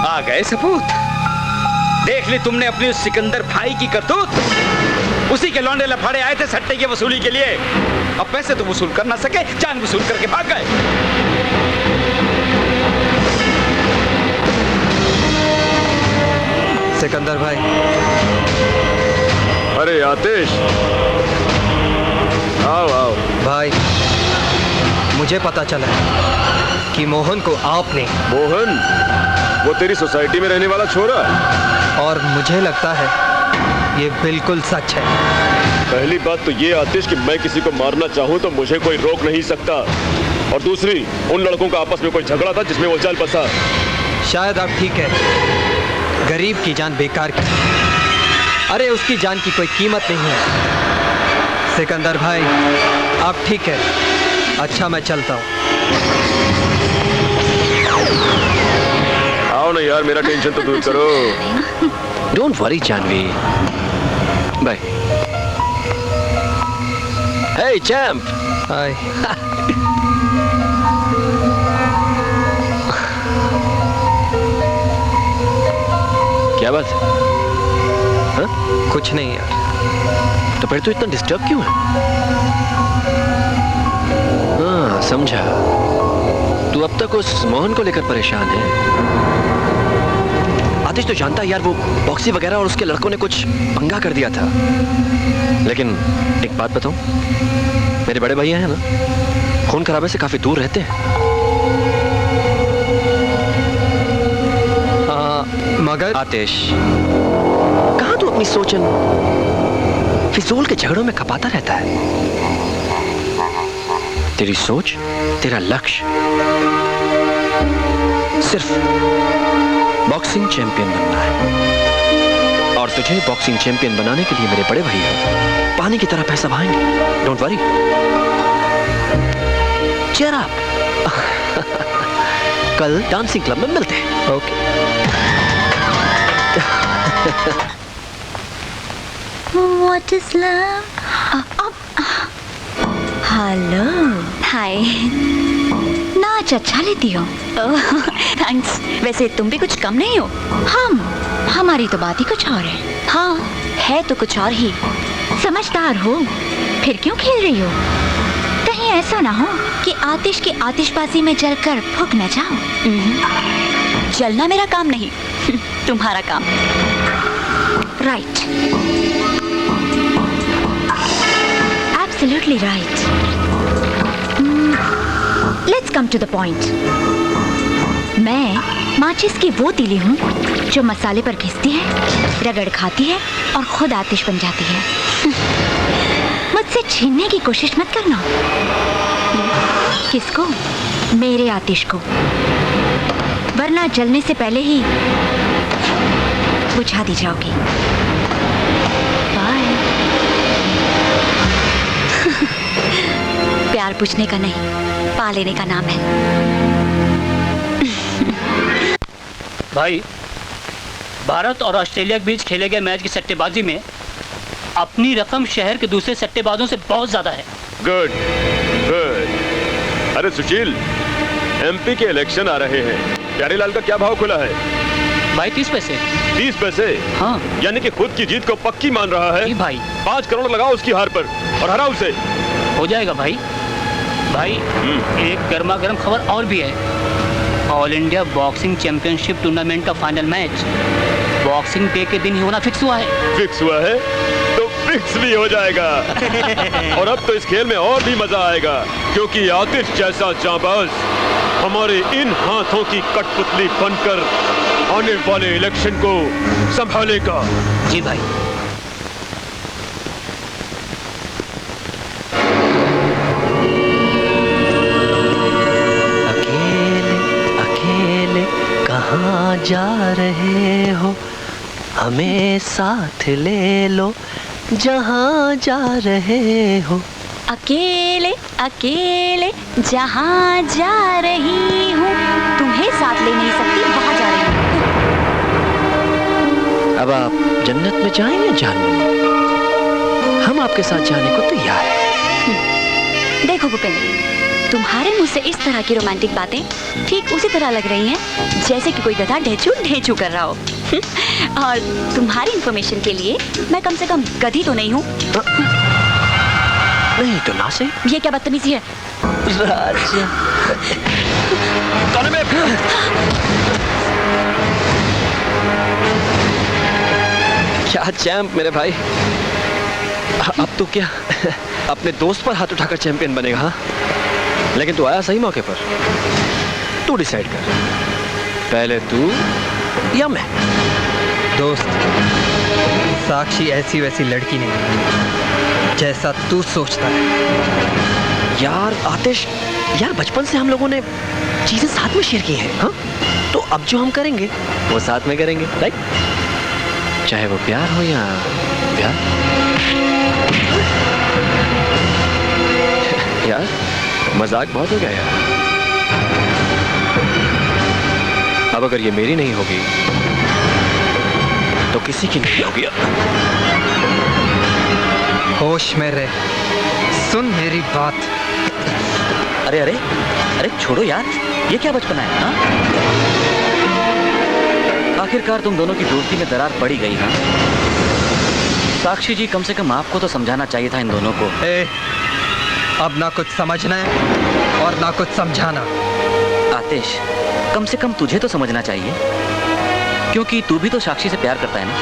आ गए सपूत। देख ली तुमने अपनी उस सिकंदर भाई की करतूत। उसी के लौंडे लफाड़े आए थे सट्टे की वसूली के लिए। अब पैसे तो वसूल कर ना सके, जान वसूल करके भाग गए। सिकंदर भाई। अरे आतिश, आओ आओ। भाई, मुझे पता चला कि मोहन को आपने। मोहन? वो तेरी सोसाइटी में रहने वाला छोरा? और मुझे लगता है ये बिल्कुल सच है। पहली बात तो ये आतिश कि मैं किसी को मारना चाहूं तो मुझे कोई रोक नहीं सकता। और दूसरी, उन लड़कों का आपस में कोई झगड़ा था जिसमें वो चल बसा। शायद आप ठीक है, गरीब की जान बेकार की। अरे उसकी जान की कोई कीमत नहीं है। सिकंदर भाई, आप ठीक है। अच्छा, मैं चलता हूँ। आओ ना यार, मेरा टेंशन तो दूर करो। Don't worry Janvi. Bye. Hey champ. Hi. क्या बात है? हाँ? कुछ नहीं यार। तो फिर तो इतना डिस्टर्ब क्यों है? हाँ, समझा। तू अब तक उस मोहन को लेकर परेशान है। आतिश तो जानता है यार, वो बॉक्सी वगैरह और उसके लड़कों ने कुछ पंगा कर दिया था। लेकिन एक बात बताऊं, मेरे बड़े भैया हैं ना, खून खराबे से काफी दूर रहते हैं। मगर आतिश, कहां तू अपनी सोचन फिजूल के झगड़ों में खपाता रहता है? तेरी सोच, तेरा लक्ष्य सिर्फ बॉक्सिंग चैंपियन बनना है। और तुझे बॉक्सिंग चैंपियन बनाने के लिए मेरे बड़े भैया पानी की तरह पैसा बहाएंगे। Don't worry, cheer up. कल डांसिंग क्लब में मिलते हैं। Okay. What is love? Hello. Hi. नाच अच्छा लेती हो। थैंक्स। वैसे तुम भी कुछ कम नहीं हो। हमारी तो बात ही कुछ और है। हाँ, है तो कुछ और ही। समझदार हो, फिर क्यों खेल रही हो? कहीं ऐसा ना हो कि आतिश की आतिशबाजी में जलकर फूक न जाओ। जलना मेरा काम नहीं, तुम्हारा काम। Right. Absolutely right. Let's come to the point. मैं माचिस की वो तीली हूँ जो मसाले पर घिसती है, रगड़ खाती है और खुद आतिश बन जाती है। मुझसे छीनने की कोशिश मत करना। किसको? मेरे आतिश को। वरना जलने से पहले ही बुझा दी जाओगी। बाय। प्यार पूछने का नहीं, पा लेने का नाम है। भाई, भारत और ऑस्ट्रेलिया के बीच खेले गए मैच की सट्टेबाजी में अपनी रकम शहर के दूसरे सट्टेबाजों से बहुत ज्यादा है। Good good. अरे सुशील, एमपी के इलेक्शन आ रहे हैं। प्यारेलाल का क्या भाव खुला है? भाई 30 पैसे। 30 पैसे? हाँ। यानी कि खुद की जीत को पक्की मान रहा है। भाई 5 करोड़ लगाओ उसकी हार पर और हरा उसे। हो जाएगा भाई। भाई एक गर्मा गर्म खबर और भी है। All India boxing championship tournament का फाइनल मैच बॉक्सिंग डे के दिन ही होना फिक्स हुआ है। फिक्स हुआ है तो फिक्स भी हो जाएगा। और अब तो इस खेल में और भी मजा आएगा, क्योंकि आतिश जैसा जांबाज हमारे इन हाथों की कठपुतली बनकर आने वाले इलेक्शन को संभालेगा। जी भाई। अकेले अकेले कहाँ जा रहे हो, हमें साथ ले लो जहाँ जा रहे हो। अकेले अकेले जहाँ जा रही हूँ, तुम्हें साथ ले नहीं सकती, वहाँ जा रही हूँ। अब आप जन्नत में जाएंगे जानवी, हम आपके साथ जाने को तैयार हैं। देखो भूपेंद्र, तुम्हारे मुंह से इस तरह की रोमांटिक बातें ठीक उसी तरह लग रही हैं जैसे कि कोई गधा ढेचू ढेचू कर रहा हो। और तुम्हारी इंफॉर्मेशन के लिए मैं कम से कम गधी तो नहीं हूँ। नहीं तो ना से। ये क्या बदतमीजी है? राजा क्या चैंप मेरे भाई। अब तो क्या अपने दोस्त पर हाथ उठाकर चैंपियन बनेगा? हाँ, लेकिन तू आया सही मौके पर। तू डिसाइड कर, पहले तू या मैं। दोस्त, साक्षी ऐसी वैसी लड़की नहीं जैसा तू सोचता है। यार आतिश, यार बचपन से हम लोगों ने चीजें साथ में शेयर की हैं। हाँ, तो अब जो हम करेंगे वो साथ में करेंगे, राइट? चाहे वो प्यार हो या प्यार। यार मजाक बहुत हो गया यार। अब अगर ये मेरी नहीं होगी तो किसी की नहीं होगी। होश में रह, सुन मेरी बात। अरे अरे अरे छोड़ो यार, ये क्या बचपना है? हाँ, आखिरकार तुम दोनों की दोस्ती में दरार पड़ी गई। हाँ, साक्षी जी, कम से कम आपको तो समझाना चाहिए था इन दोनों को। अब ना कुछ समझना है और ना कुछ समझाना। आतिश, कम से कम तुझे तो समझना चाहिए, क्योंकि तू भी तो साक्षी से प्यार करता है ना।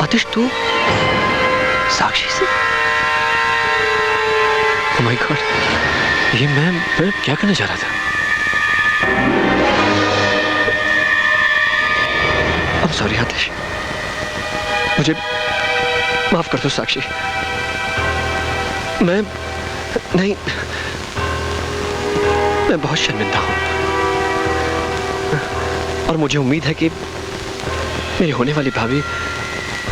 आतिश, तू साक्षी से? ओह माय गॉड, ये मैं क्या करने जा रहा था? I'm sorry आतिश, मुझे माफ कर दो साक्षी। मैं बहुत शर्मिंदा हूं और मुझे उम्मीद है कि मेरी होने वाली भाभी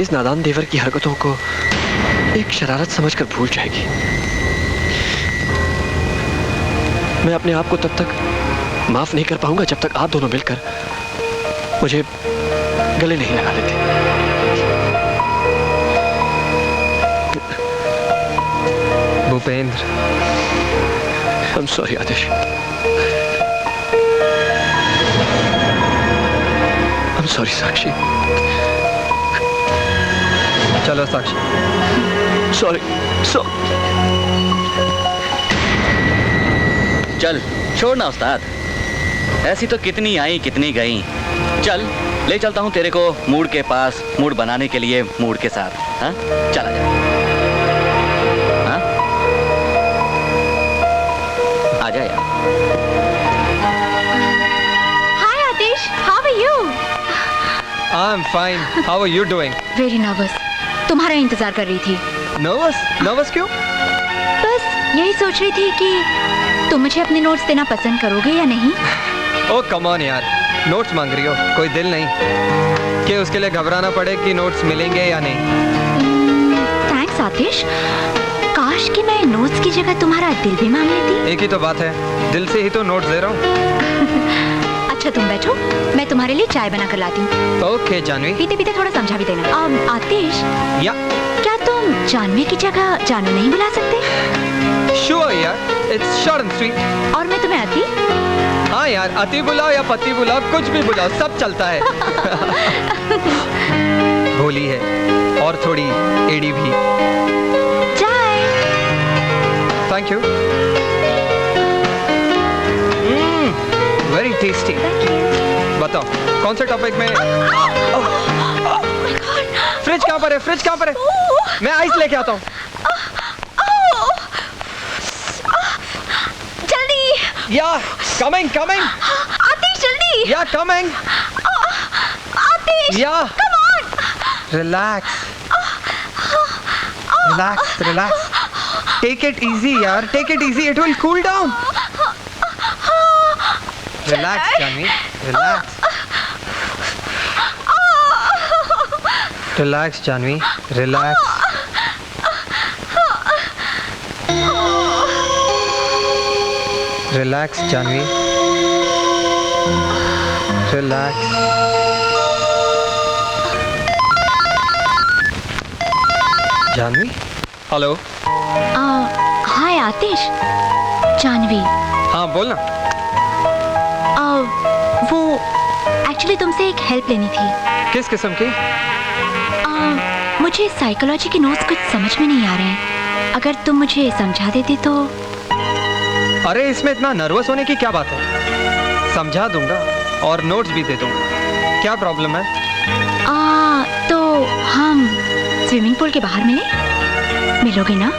इस नादान देवर की हरकतों को एक शरारत समझकर भूल जाएगी। मैं अपने आप को तब तक माफ नहीं कर पाऊंगा जब तक आप दोनों मिलकर मुझे गले नहीं लगा लेते। Bhupendra, I'm sorry Atish. I'm sorry साक्षी। चलो साक्षी। सॉरी। चल छोड़ना उस्ताद, ऐसी तो कितनी आई कितनी गई। चल ले चलता हूँ तेरे को मूड के पास, मूड बनाने के लिए मूड के साथ। हाँ, चला जा। हाँ, आ जा यार। Hi Atish, how are you? I'm fine. How are you doing? Very nervous. तुम्हारा इंतजार कर रही थी। Nervous क्यों? बस यही सोच रही थी कि तुम मुझे अपने नोट्स देना पसंद करोगे या नहीं। ओह कम ऑन यार, नोट्स मांग रही हो, कोई दिल नहीं कि उसके लिए घबराना पड़े कि नोट्स मिलेंगे या नहीं। थैंक्स आतिश, काश कि मैं नोट्स की जगह तुम्हारा दिल भी मांग लेती। एक ही तो बात है, दिल से ही तो नोट्स दे रहा हूँ। अच्छा तुम बैठो, मैं तुम्हारे लिए चाय बना कर लाती हूँ। ओके जानवी। पीते पीते थोड़ा समझा भी देना। आतिश, या क्या तुम जानवी की जगह जानू नहीं बुला सकते? श्योर यार, इट्स शॉर्ट एंड स्वीट। और मैं तुम्हें अति? हाँ यार, अति बुलाओ या पति बुलाओ, कुछ भी बुलाओ, सब चलता है। भोली है और थोड़ी एड़ी भी। चाय। Thank you. Very tasty. बताओ कौन से टॉपिक में? फ्रिज कहाँ पर है? फ्रिज कहाँ पर है? मैं आइस लेके आता हूँ। जल्दी। या कमिंग। आतिश जल्दी। या coming. Aatish. Yeah come on. Relax. Take it easy यार, take it easy, it will cool down. Relax Janvi, relax Janvi, relax. Relax Janvi, relax. Janvi, hello. Hi Aatish. Janvi. हाँ बोलना। वो एक्चुअली तुमसे एक हेल्प लेनी थी। किस किस्म की? मुझे साइकोलॉजी के नोट्स कुछ समझ में नहीं आ रहे हैं, अगर तुम मुझे समझा देती तो। अरे इसमें इतना नर्वस होने की क्या बात है, समझा दूंगा और नोट्स भी दे दूंगा। क्या प्रॉब्लम है? तो हम स्विमिंग पूल के बाहर मिलोगे ना?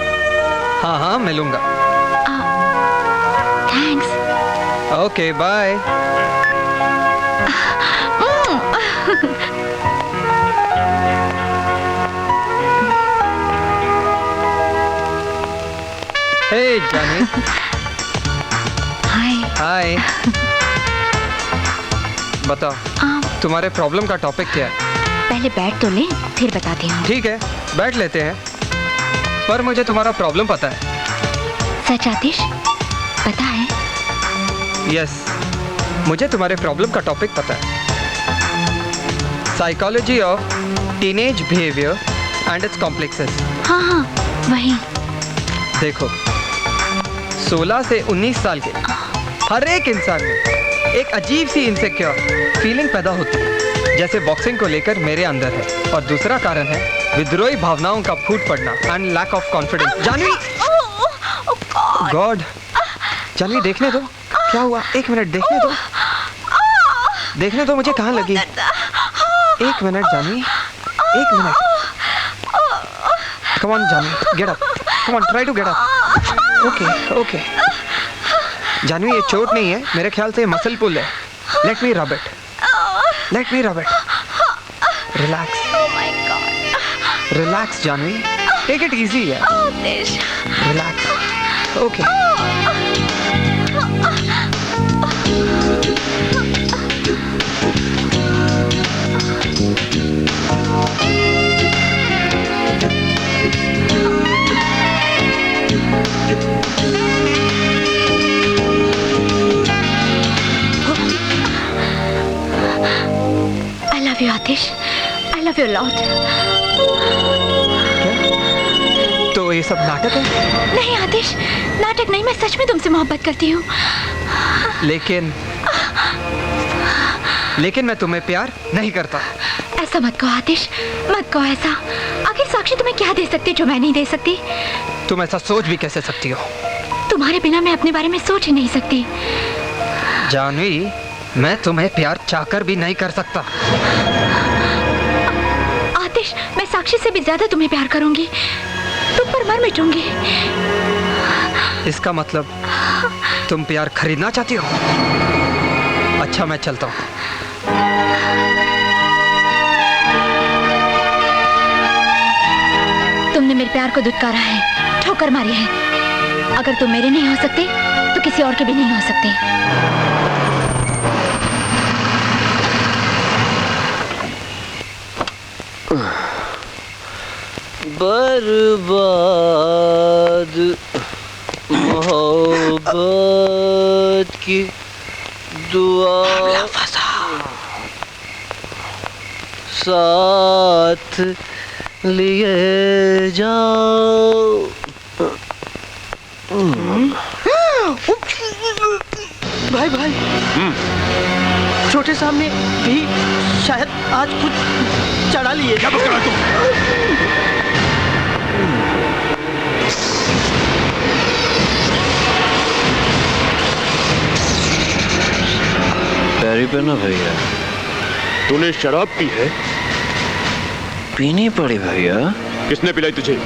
हाँ हाँ मिलूंगा। Thanks. Okay bye. Hey Janvi. Hi. Hi. बताओ तुम्हारे प्रॉब्लम का टॉपिक क्या है? पहले बैठ तो ले, फिर बताती हूँ। ठीक है बैठ लेते हैं, पर मुझे तुम्हारा प्रॉब्लम पता है। सच आतिश, पता है? यस, मुझे तुम्हारे प्रॉब्लम का टॉपिक पता है। Psychology of teenage behaviour and it's complexes. हाँ हाँ वही। देखो 16 से 19 साल के हर एक इंसान में एक अजीब सी इनसिक्योर फीलिंग पैदा होती है, जैसे बॉक्सिंग को लेकर मेरे अंदर है। और दूसरा कारण है विद्रोही भावनाओं का फूट पड़ना and lack of confidence. Janvi, God, Janvi देखने दो क्या हुआ, एक मिनट देखने दो, देखने दो मुझे कहाँ लगी। एक मिनट जानवी, एक minute. Come on Janvi, get up, come on, try to get up. Okay okay Janvi, ये चोट नहीं है, मेरे ख्याल से मसल पुल है। Late me rub it, let me rub it. Relax, relax Janvi, take it easy है। Relax, okay. I love you Aatish, I love you a lot। तो ये सब नाटक है? नहीं आतिश, नाटक नहीं, मैं सच में तुमसे मोहब्बत करती हूँ। लेकिन मैं तुम्हें प्यार नहीं करता। ऐसा मत कहो आतिश, मत कहो ऐसा। आखिर साक्षी तुम्हें क्या दे सकती जो मैं नहीं दे सकती? तुम ऐसा सोच भी कैसे सकती हो? तुम्हारे बिना मैं अपने बारे में सोच ही नहीं सकती। जानवी, मैं तुम्हें प्यार चाहकर भी नहीं कर सकता। आतिश, मैं साक्षी से भी ज्यादा तुम्हें प्यार करूंगी, तुम पर मर मिटूंगी। इसका मतलब तुम प्यार खरीदना चाहती हो? अच्छा मैं चलता हूँ। तुमने मेरे प्यार को दुत्कारा है, ठोकर मारी है। अगर तुम मेरे नहीं हो सकते तो किसी और के भी नहीं हो सकते। बर्बाद मोहब्बत की दुआ साथ लिए जाओ। भाई भाई, छोटे साहब ने भी शायद आज कुछ चढ़ा लिए। क्या बक रहा है तू? पैरी पे ना भैया। तूने शराब पी है? पीनी पड़ी भैया। किसने पिलाई तुझे?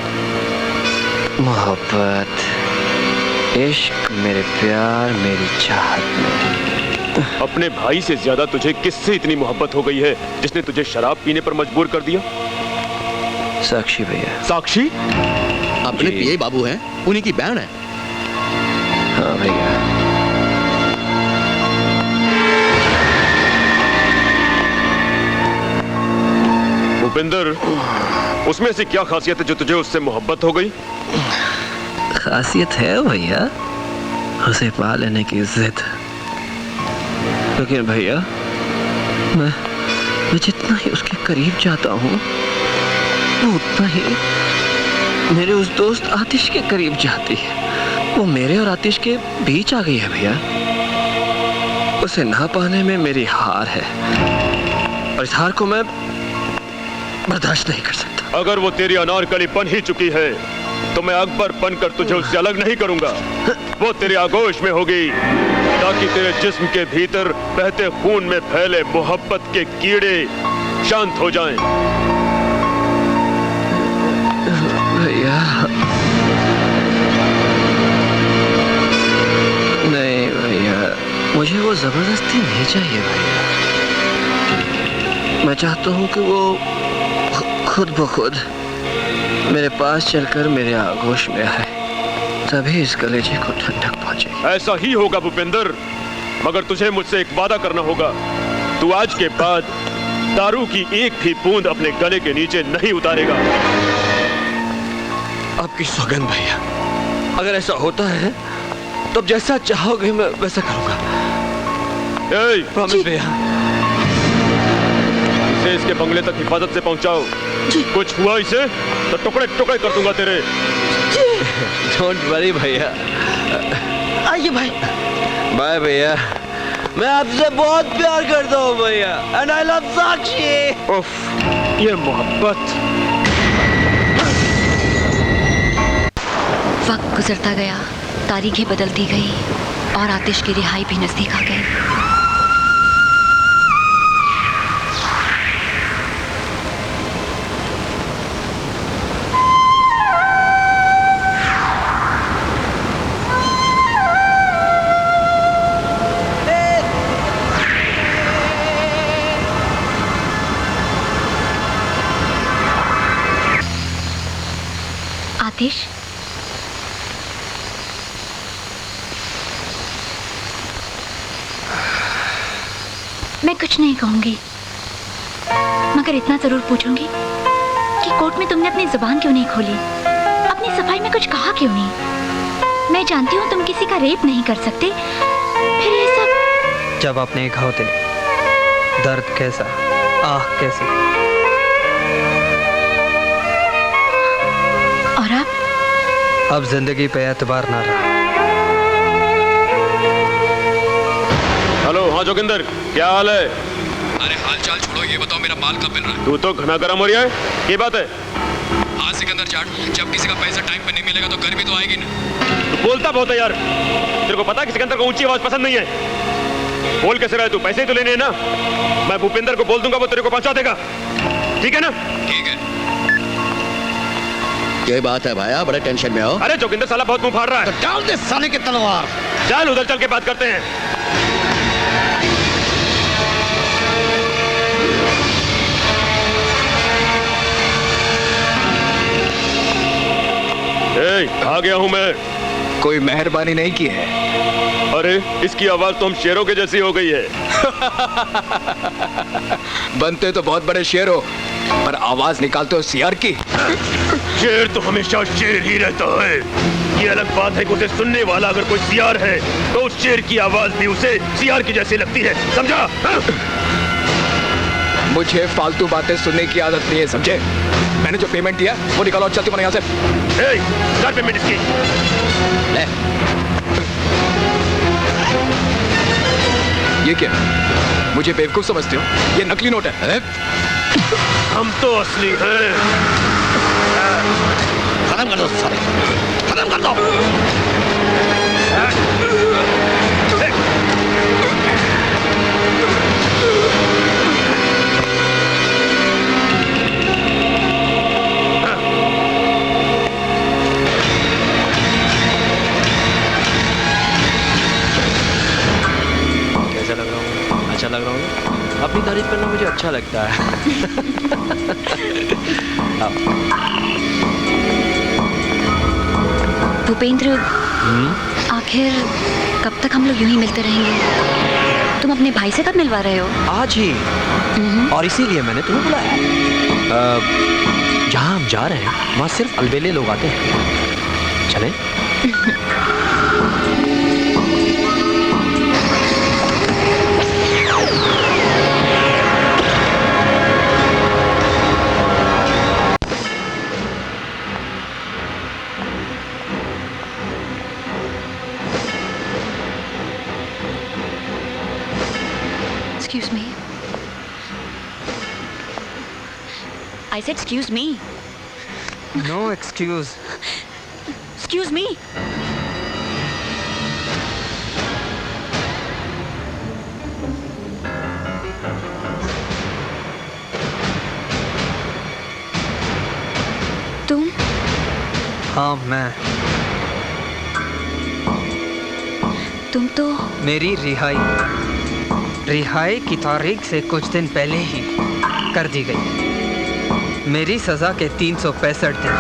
मोहब्बत, इश्क, मेरे प्यार, मेरी चाहत में। अपने भाई से ज्यादा तुझे किससे इतनी मोहब्बत हो गई है जिसने तुझे शराब पीने पर मजबूर कर दिया? साक्षी भैया। साक्षी? अपने पीए बाबू हैं, उन्हीं की बहन है। हाँ भैया। भूपेंद्र, उसमें ऐसी क्या खासियत है जो तुझे उससे मोहब्बत हो गई? खासियत है भैया, उसे पा लेने की जिद। लेकिन भैया मैं जितना ही उसके करीब जाता हूँ वो उतना ही मेरे उस दोस्त आतिश के करीब जाती है। वो मेरे और आतिश के बीच आ गई है भैया। उसे ना पाने में मेरी हार है और इस हार को मैं बर्दाश्त नहीं कर सकता। अगर वो तेरी अनारकली बन ही चुकी है तो मैं अकबर बनकर तुझे उससे अलग नहीं करूंगा। वो तेरी आगोश में होगी ताकि तेरे जिस्म के भीतर बहते खून में फैले मोहब्बत के कीड़े शांत हो जाएं। भैया नहीं भैया, मुझे वो जबरदस्ती नहीं चाहिए भैया। मैं चाहता हूँ कि वो खुद ब खुद मेरे पास चलकर मेरे आगोश में आए, तभी इस कलेजे को ठंडक पहुंचेगी। ऐसा ही होगा भूपेंद्र, मगर तुझे मुझसे एक वादा करना होगा। तू आज के बाद दारू की एक भी बूंद अपने गले के नीचे नहीं उतारेगा। आपकी सौगंध भैया, अगर ऐसा होता है तो जैसा चाहोगे मैं वैसा करूंगा। प्रॉमिस भैया। इसे इसके बंगले तक हिफाजत से पहुंचाओ। कुछ हुआ इसे तो टुकड़े टुकड़े कर दूंगा तेरे। डोंट वरी भैया। आइए भाई। बाय भैया। मैं आपसे बहुत प्यार करता हूँ भैया। एंड आई लव साक्षी। उफ, ये मोहब्बत। वक्त गुजरता गया, तारीखें बदलती गई और आतिश की रिहाई भी नजदीक आ गई। आतिश, मैं कुछ नहीं कहूंगी, मगर इतना जरूर पूछूंगी कि कोर्ट में तुमने अपनी जुबान क्यों नहीं खोली, अपनी सफाई में कुछ कहा क्यों नहीं। मैं जानती हूँ तुम किसी का रेप नहीं कर सकते, फिर ये सब। जब आप नहीं खाओ दर्द कैसा, आह कैसी। और अब जिंदगी पे एतबार ना रहा। हेलो, हाँ जोगिंदर, क्या हाल है? अरे हाल चाल छोड़ो, ये बताओ मेरा माल कब मिल रहा है? तू तो घना गरम हो रहा है, ये बात है? हाँ सिकंदर जाट, जब किसी का पैसा टाइम पे नहीं मिलेगा तो गर्मी तो आएगी ना। तू बोलता बहुत है यार। तेरे को पता है कि सिकंदर को ऊंची आवाज पसंद नहीं है। बोल कैसे रहे तू? पैसे ही तो लेने हैं ना। मैं भूपेंद्र को बोल दूंगा, वो तेरे को पहुंचा देगा। ठीक है ना? ठीक है। ये बात है भाया, बड़े टेंशन में हो। अरे जोगिंदर साला बहुत मुंह फाड़ रहा है। तो डाल दे साले की तलवार। चल उधर चल के बात करते हैं। आ गया हूं मैं। कोई मेहरबानी नहीं की है। अरे इसकी आवाज तो हम शेरों के जैसी हो गई है। बनते तो बहुत बड़े शेर हो, पर आवाज निकालते हो सियार की। शेर तो हमेशा शेर ही रहता है। ये अलग बात है कि उसे सुनने वाला अगर कोई सियार है तो उस शेर की आवाज भी उसे सियार की जैसी लगती है, समझा? मुझे फालतू बातें सुनने की आदत नहीं है, समझे? मैंने जो पेमेंट दिया वो निकालो और चलते बनो यहाँ से। कर पेमेंट इसकी। ले। ये क्या? मुझे बेवकूफ समझते हो? ये नकली नोट है। हम तो असली हैं। खत्म कर दो सारे, खत्म कर दो। कैसा लग रहा हूँ? अच्छा लग रहा हूँ? अपनी तारीफ करना मुझे अच्छा लगता है। भूपेंद्र, आखिर कब तक हम लोग यूं ही मिलते रहेंगे? तुम अपने भाई से कब मिलवा रहे हो? आज ही, और इसीलिए मैंने तुम्हें बुलाया। जहाँ हम जा रहे हैं वहाँ सिर्फ अलबेले लोग आते हैं। चलें? Excuse me. I said excuse me. No excuse. Excuse me. तुम? हाँ मैं। तुम तो मेरी रिहाई की तारीख से कुछ दिन पहले ही कर दी गई। मेरी सज़ा के 365 दिन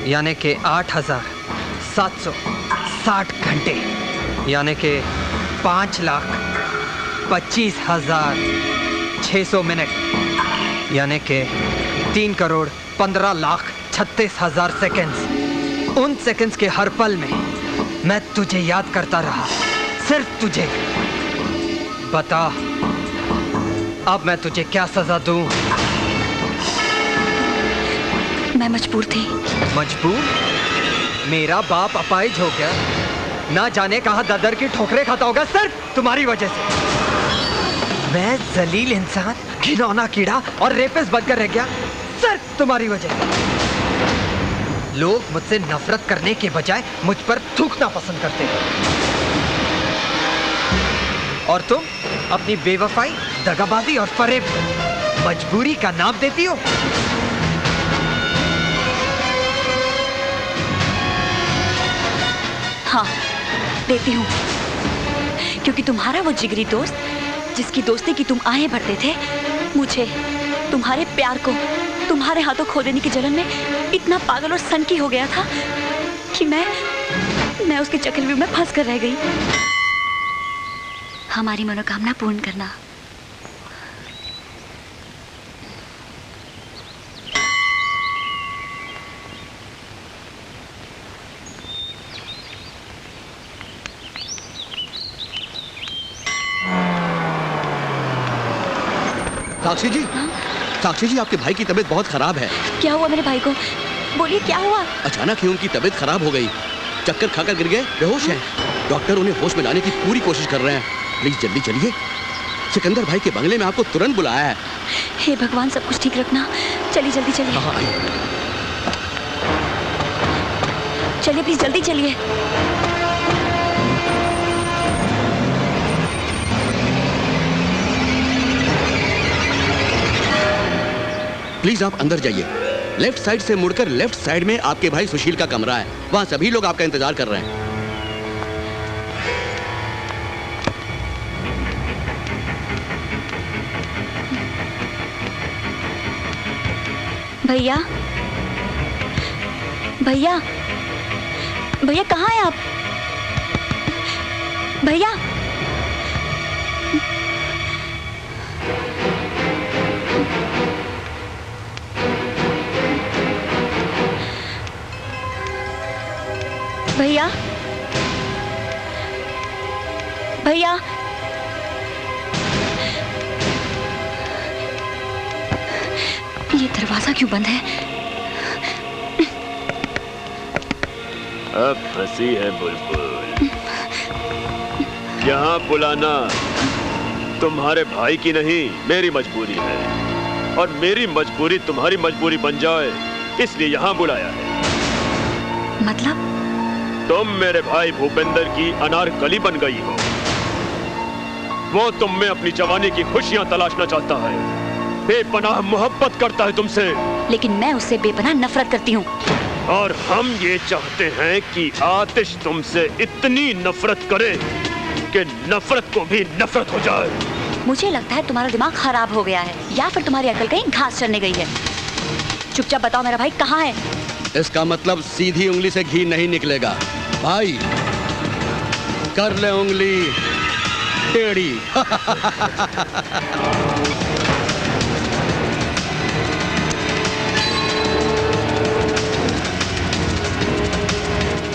यानी कि 8,760 घंटे यानी कि 5,25,600 मिनट यानी कि 3,15,36,000 सेकंड्स। उन सेकंड्स के हर पल में मैं तुझे याद करता रहा, सिर्फ तुझे। बता अब मैं तुझे क्या सजा दूं? मैं मजबूर थी। मजबूर? मेरा बाप अपाहिज हो गया, ना जाने कहां ददर की ठोकरें खाता होगा सिर्फ तुम्हारी वजह से। मैं जलील इंसान, घिनौना कीड़ा और रेपिस्ट बनकर रह गया सिर्फ तुम्हारी वजह से। लोग मुझसे नफरत करने के बजाय मुझ पर थूकना पसंद करते हैं। और तुम अपनी बेवफाई, दगाबाजी और फरेब मजबूरी का नाम देती हो। हाँ, देती हूँ, क्योंकि तुम्हारा वो जिगरी दोस्त जिसकी दोस्ती की तुम आहें भरते थे, मुझे तुम्हारे प्यार को तुम्हारे हाथों खो देने की जलन में इतना पागल और सनकी हो गया था कि मैं उसके चक्रव्यूह में फंस कर रह गई। हमारी मनोकामना पूर्ण करना। साक्षी जी, साक्षी जी, आपके भाई की तबीयत बहुत खराब है। क्या हुआ मेरे भाई को? बोलिए क्या हुआ? अचानक ही उनकी तबीयत खराब हो गई, चक्कर खाकर गिर गए, बेहोश हैं। डॉक्टर उन्हें होश में लाने की पूरी कोशिश कर रहे हैं। प्लीज जल्दी चलिए, सिकंदर भाई के बंगले में आपको तुरंत बुलाया है। हे भगवान, सब कुछ ठीक रखना। चलिए जल्दी चलिए। चलिए प्लीज जल्दी चलिए। प्लीज आप अंदर जाइए। लेफ्ट साइड से मुड़कर लेफ्ट साइड में आपके भाई सुशील का कमरा है, वहां सभी लोग आपका इंतजार कर रहे हैं। भैया, भैया, भैया कहाँ हैं आप? भैया, भैया, भैया, ये दरवाजा क्यों बंद है? अब फंसी है बुलबुल। यहाँ बुलाना तुम्हारे भाई की नहीं, मेरी मजबूरी है, और मेरी मजबूरी तुम्हारी मजबूरी बन जाए इसलिए यहाँ बुलाया है। मतलब? तुम मेरे भाई भूपेंद्र की अनारकली बन गई हो। वो तुम में अपनी जवानी की खुशियां तलाशना चाहता है, बेपनाह मोहब्बत करता है तुमसे, लेकिन मैं उससे बेपनाह नफरत करती हूँ। और हम ये चाहते हैं कि आतिश तुमसे इतनी नफरत करे कि नफरत को भी नफरत हो जाए। मुझे लगता है तुम्हारा दिमाग खराब हो गया है, या फिर तुम्हारी अकल कहीं घास चरने गई है। चुपचाप बताओ मेरा भाई कहाँ है? इसका मतलब सीधी उंगली से घी नहीं निकलेगा भाई, कर ले उंगली टेढ़ी।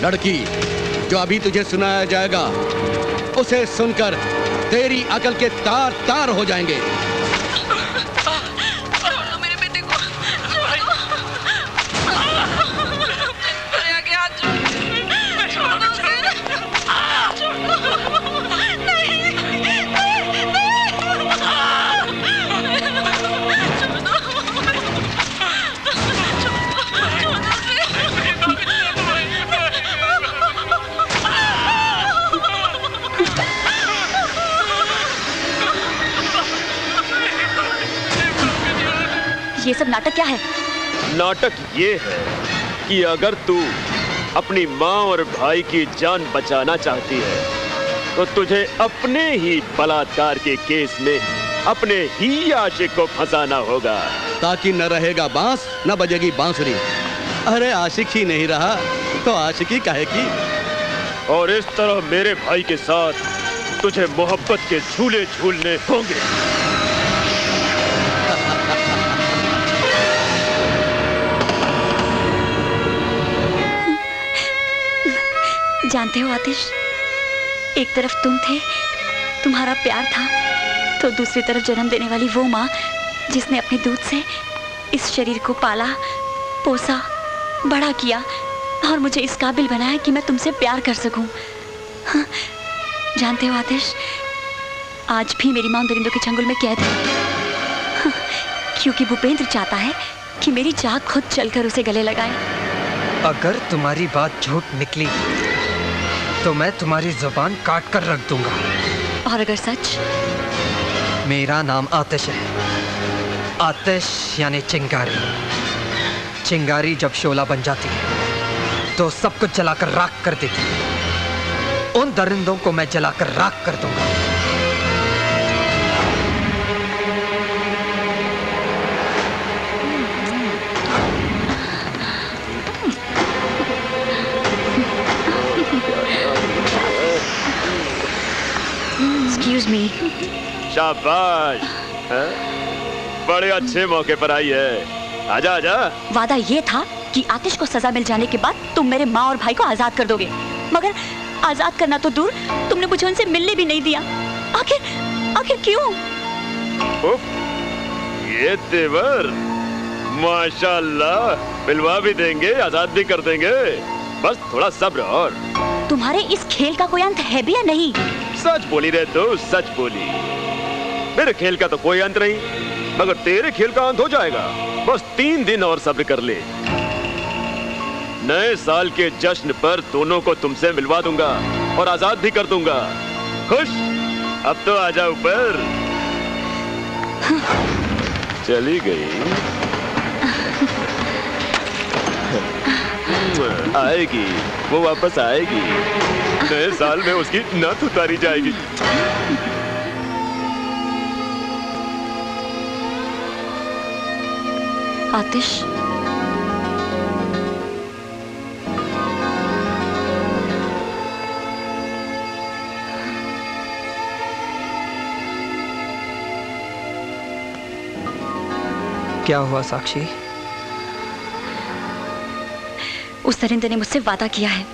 लड़की, जो अभी तुझे सुनाया जाएगा उसे सुनकर तेरी अकल के तार तार हो जाएंगे। मेरे बेटे को छोड़ दो। मेरे आगे हाथ छोड़ दो उसे। छोड़ दो। नहीं, नहीं, नहीं। ये सब नाटक क्या है? नाटक ये है कि अगर तू अपनी माँ और भाई की जान बचाना चाहती है तो तुझे अपने ही बलात्कार के केस में अपने ही आशिक को फंसाना होगा, ताकि न रहेगा बांस न बजेगी बांसुरी। अरे आशिक ही नहीं रहा तो आशिकी काहे की। और इस तरह मेरे भाई के साथ तुझे मोहब्बत के झूले झूलने होंगे। जानते हो आतिश, एक तरफ तुम थे, तुम्हारा प्यार था, तो दूसरी तरफ जन्म देने वाली वो माँ जिसने अपने दूध से इस शरीर को पाला, पोसा, बड़ा किया और मुझे इस काबिल बनाया कि मैं तुमसे प्यार कर सकूं। हाँ, जानते हो आतिश, आज भी मेरी माँ दरिंदों के चंगुल में कैद है। हाँ, क्योंकि भूपेंद्र चाहता है कि मेरी जान खुद चलकर उसे गले लगाए। अगर तुम्हारी बात झूठ निकली तो मैं तुम्हारी जुबान काट कर रख दूंगा। और अगर सच? मेरा नाम आतिश है, आतिश यानी चिंगारी। चिंगारी जब शोला बन जाती है तो सब कुछ जलाकर राख कर देती है। उन दरिंदों को मैं जलाकर राख कर दूंगा। Excuse me. शाबाश, हैं? बड़े अच्छे मौके पर आई है। आजा आजा। वादा ये था कि आतिश को सजा मिल जाने के बाद तुम मेरे माँ और भाई को आजाद कर दोगे, मगर आजाद करना तो दूर, तुमने मुझे उनसे मिलने भी नहीं दिया। आखिर क्यों? उफ, ये तेवर, माशाल्लाह, मिलवा भी देंगे, आजाद भी कर देंगे। बस थोड़ा सब्र। और तुम्हारे इस खेल का कोई अंत है भी या नहीं? सच बोली रे तू, सच बोली। मेरे खेल का तो कोई अंत नहीं, मगर तेरे खेल का अंत हो जाएगा। बस 3 दिन और सब्र कर ले। नए साल के जश्न पर दोनों को तुमसे मिलवा दूंगा और आजाद भी कर दूंगा। खुश? अब तो आजा ऊपर। चली गई। आएगी, वो वापस आएगी। नए साल में उसकी नथ उतारी जाएगी। आतिश, क्या हुआ साक्षी? उस दरिंदे ने मुझसे वादा किया है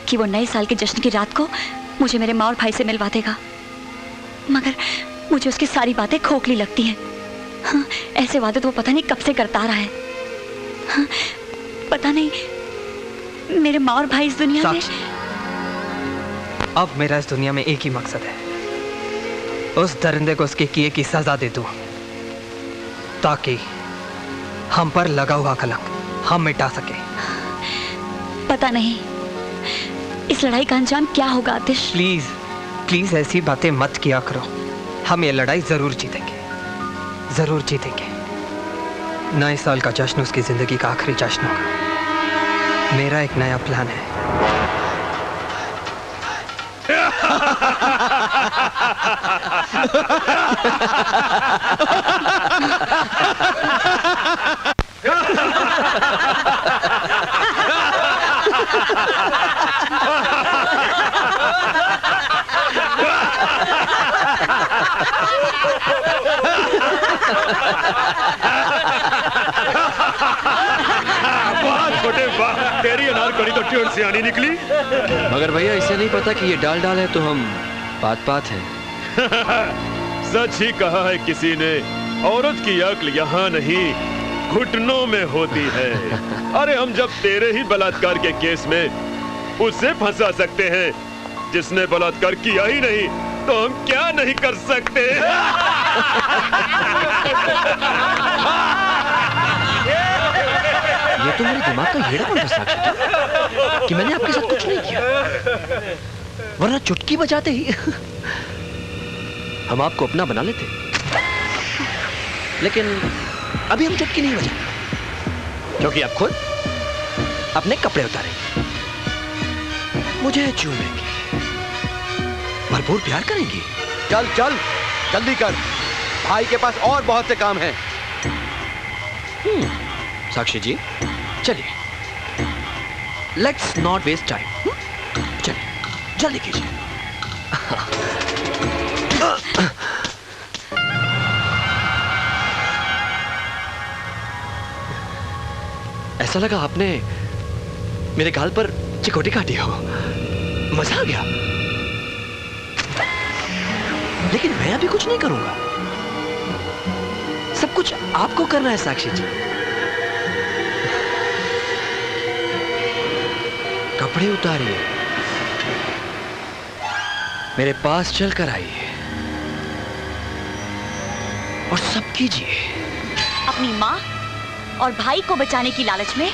कि वो नए साल के जश्न की रात को मुझे मेरे माँ और भाई से मिलवा देगा, मगर मुझे उसकी सारी बातें खोखली लगती हैं। हाँ, ऐसे वादे तो वो पता नहीं कब से करता आ रहा है। हाँ, पता नहीं मेरे माँ और भाई इस दुनिया में। अब मेरा इस दुनिया में एक ही मकसद है, उस दरिंदे को उसके किए की सजा दे दूं, ताकि हम पर लगा हुआ कलंक हम मिटा सके। पता नहीं इस लड़ाई का अंजाम क्या होगा आतिश। प्लीज प्लीज ऐसी बातें मत किया करो। हम ये लड़ाई जरूर जीतेंगे, जरूर जीतेंगे। नए साल का जश्न उसकी जिंदगी का आखिरी जश्न होगा। मेरा एक नया प्लान है। वाह छोटे वाह, तेरी अनारकली तो ट्यून से आनी निकली। मगर भैया इसे नहीं पता कि ये डाल डाल है तो हम बात बात है। सच ही कहा है किसी ने, औरत की अक्ल यहाँ नहीं घुटनों में होती है। अरे हम जब तेरे ही बलात्कार के केस में उसे फंसा सकते हैं जिसने बलात्कार किया ही नहीं, तो हम क्या नहीं कर सकते। ये तो मेरे दिमाग का हेड़ा था साक्षी कि मैंने आपके साथ कुछ नहीं किया, वरना चुटकी बजाते ही हम आपको अपना बना लेते। लेकिन अभी हम चुटकी नहीं बजा, क्योंकि अब खुद अपने कपड़े उतारेंगे, मुझे चूमेंगे, भरपूर प्यार करेंगी। चल चल जल्दी कर, भाई के पास और बहुत से काम हैं। साक्षी जी चलिए, लेट्स नॉट वेस्ट टाइम, चलिए जल्दी कीजिए। ऐसा लगा आपने मेरे गाल पर चिकोटी काटी हो, मजा आ गया। लेकिन मैं अभी कुछ नहीं करूंगा, सब कुछ आपको करना है साक्षी जी। कपड़े उतारिए, मेरे पास चलकर आइए और सब कीजिए। अपनी माँ और भाई को बचाने की लालच में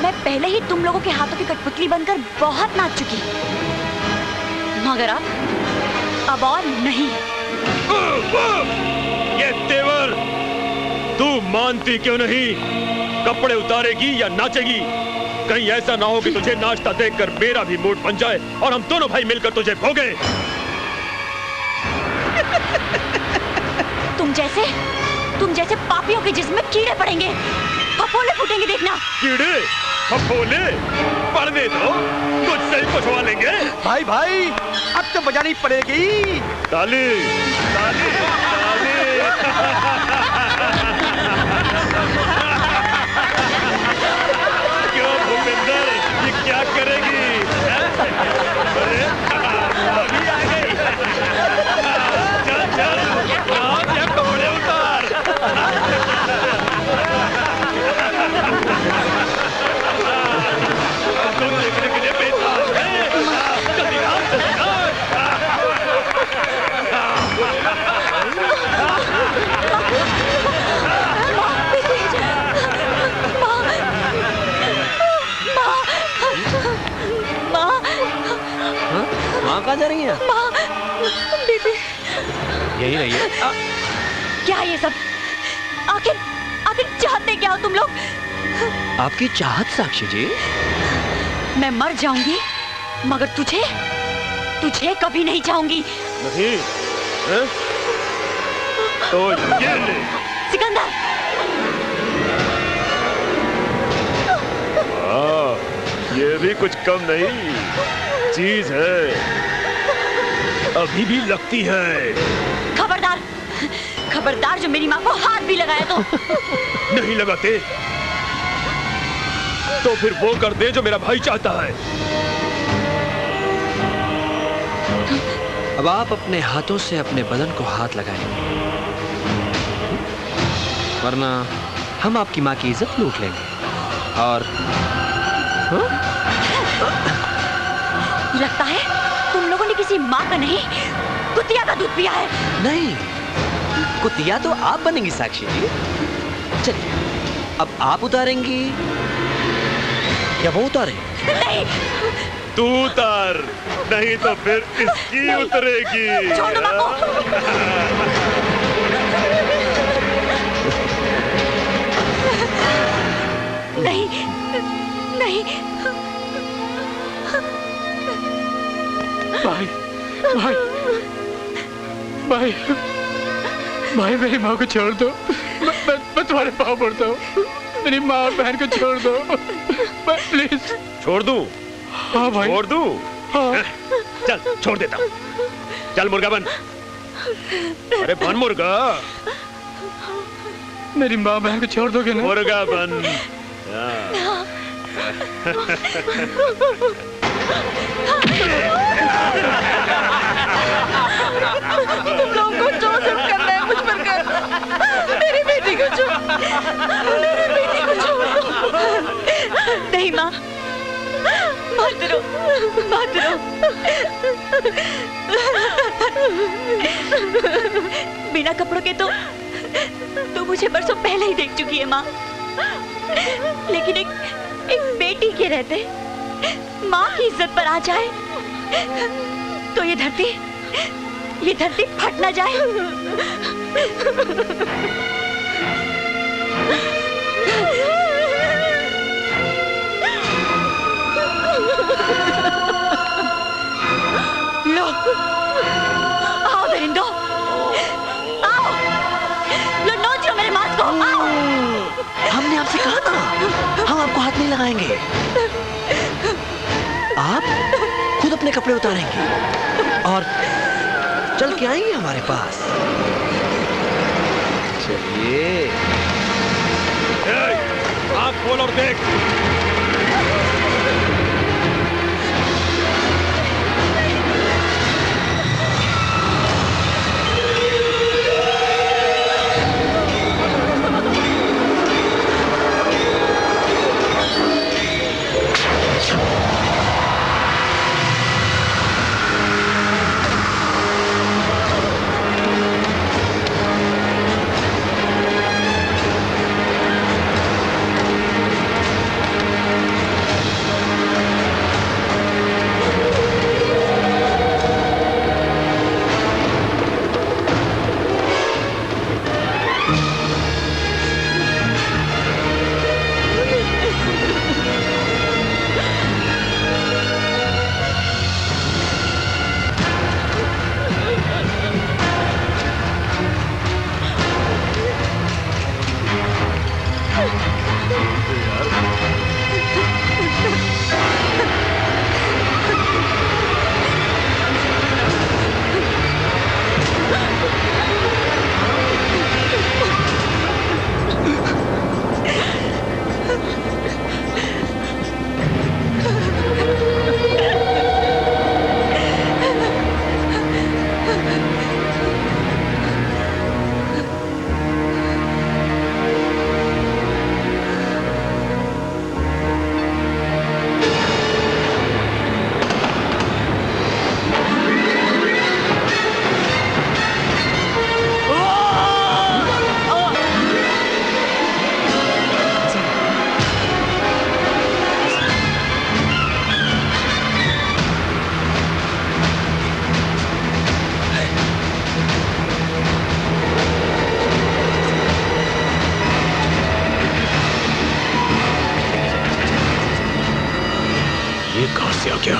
मैं पहले ही तुम लोगों के हाथों की कठपुतली बनकर बहुत नाच चुकी, मगर अब और नहीं। ये तेवर तू मानती क्यों नहीं? कपड़े उतारेगी या नाचेगी? कहीं ऐसा ना हो कि तुझे नाचता देखकर मेरा भी मूड बन जाए और हम दोनों भाई मिलकर तुझे भोगे। तुम जैसे पापियों के जिस्म में कीड़े पड़ेंगे, फफोले फूटेंगे, देखना। कीड़े फफोले पड़ने दो, तुझसे ही पुछवा लेंगे। भाई भाई अब तो बजानी पड़ेगी। ताली ताली ताली। क्यों भूपेंद्र, ये क्या करेगी? अरे अभी आ गई। चल चल नाच या कपड़े उतार। तुम देखने के लिए बेताज है। जल्दी नाच, जल्दी नाच। माँ कहाँ जा रही है? बेबी यही रही है। क्या है ये सब? आखिर चाहते क्या हो तुम लोग? आपकी चाहत साक्षी जी। मैं मर जाऊंगी मगर तुझे कभी नहीं चाहूंगी। नहीं है? तो ये ले। सिकंदर, ये भी कुछ कम नहीं चीज है, अभी भी लगती है। खबरदार जो मेरी माँ को हाथ भी लगाया तो। नहीं लगाते तो फिर वो कर दे जो मेरा भाई चाहता है। अब आप अपने हाथों से अपने बदन को हाथ लगाएंगे, वरना हम आपकी माँ की इज्जत लूट लेंगे। और लगता है तुम लोगों ने किसी माँ का नहीं, कुतिया का दूध पिया है। नहीं, कुतिया तो आप बनेंगी साक्षी जी। चलिए अब आप उतारेंगी या वो उतारे? नहीं, तू उतार, नहीं तो फिर इसकी उतरेगी। छोड़ दो माँ को। नहीं नहीं। भाई भाई भाई भाई मेरी माँ को छोड़ दो। मैं तुम्हारे पाँव पड़ता हूँ, मेरी माँ और बहन को छोड़ दो प्लीज। छोड़ दूं? हाँ भाई छोड़ दूं? हाँ। चल छोड़ देता हूं। चल मुर्गा बन। अरे बन मुर्गा। मेरी माँ बहन को छोड़ दोगे ना? मुर्गा बन। तुम लोगों को जो सब करना है मुझ पर कर। मेरी बेटी को छोड़, मेरी बेटी को छोड़ दो। नहीं माँ, मत रो, मत रो। बिना कपड़ों के तो मुझे बरसों पहले ही देख चुकी है माँ। लेकिन एक बेटी के रहते माँ की इज्जत पर आ जाए तो ये धरती फट ना जाए। लो, आओ बेरिंडो, आओ, लो नोच लो मेरे मास्क को, आओ। हमने आपसे कहा ना, हम आपको हाथ नहीं लगाएंगे। आप खुद अपने कपड़े उतारेंगे और चल के आएंगे हमारे पास। चलिए। आँख खोल और देख। क्या?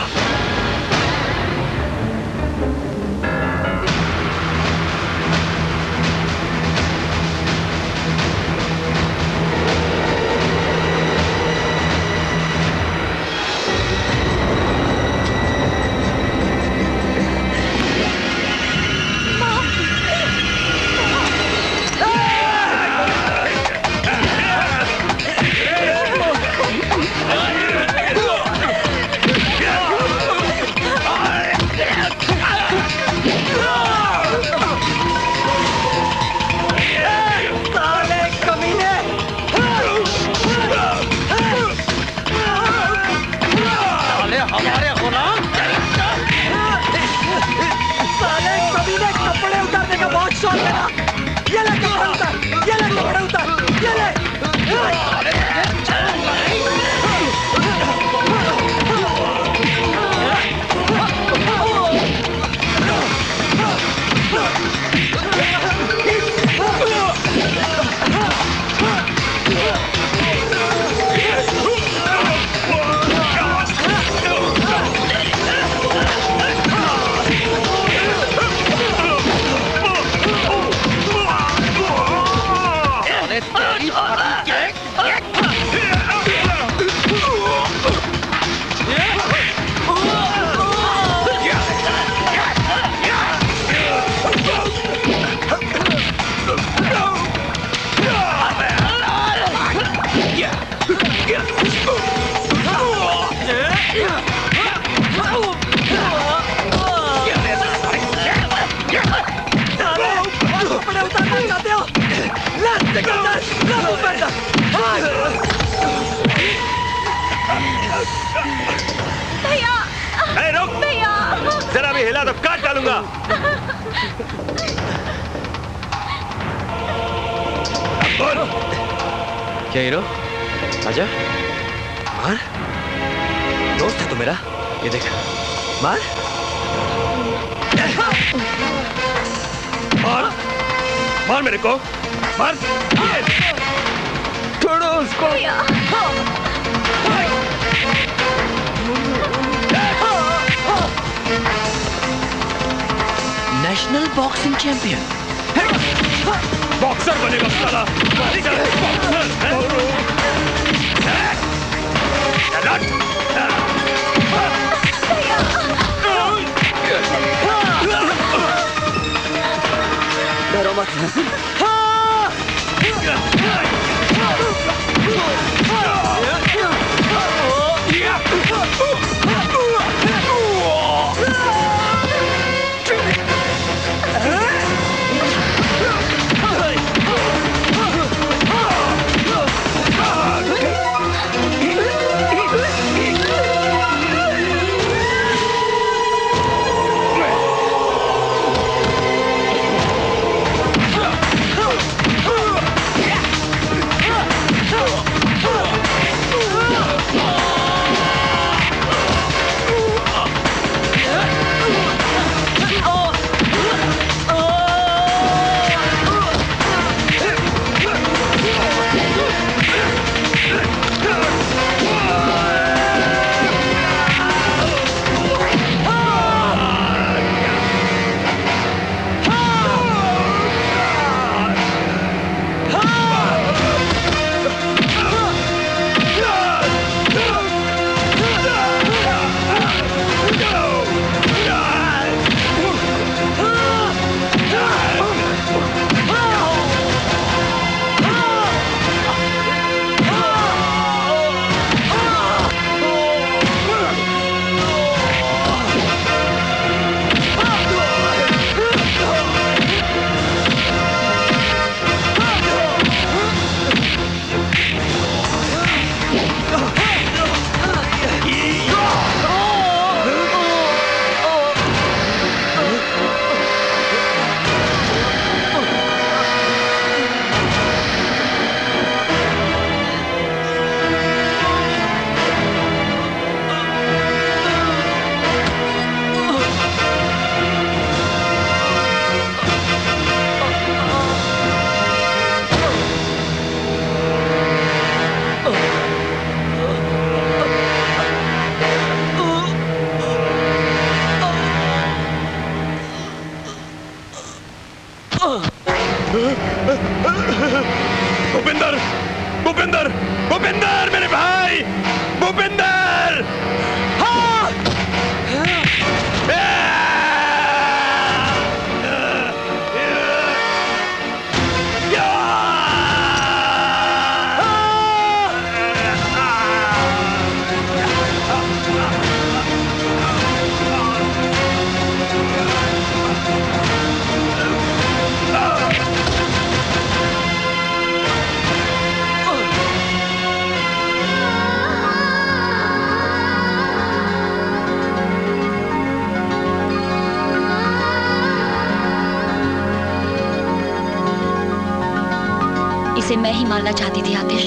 जरा भी हिला तो काट डालूंगा। क्या हीरो? आजा, मार। दोस्त है तू मेरा, ये देख, मार। मार, मार मेरे को, मार। छोड़ो उसको। National boxing champion. बॉक्सर बनेगा साला, डरो मत। भूपिंदर, भूपिंदर, भूपिंदर मेरे भाई, भूपिंदर। इसे मैं ही मारना चाहती थी आतिश।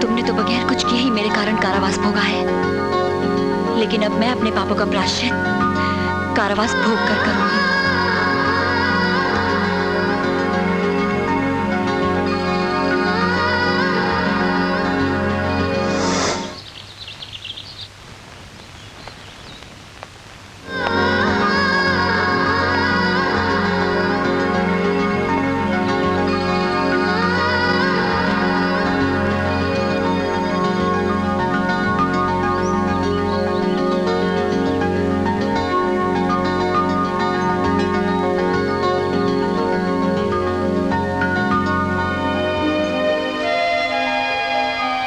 तुमने तो बगैर कुछ किए ही मेरे कारण कारावास भोगा है, लेकिन अब मैं अपने पापों का प्रायश्चित कारावास भोग कर करूंगी।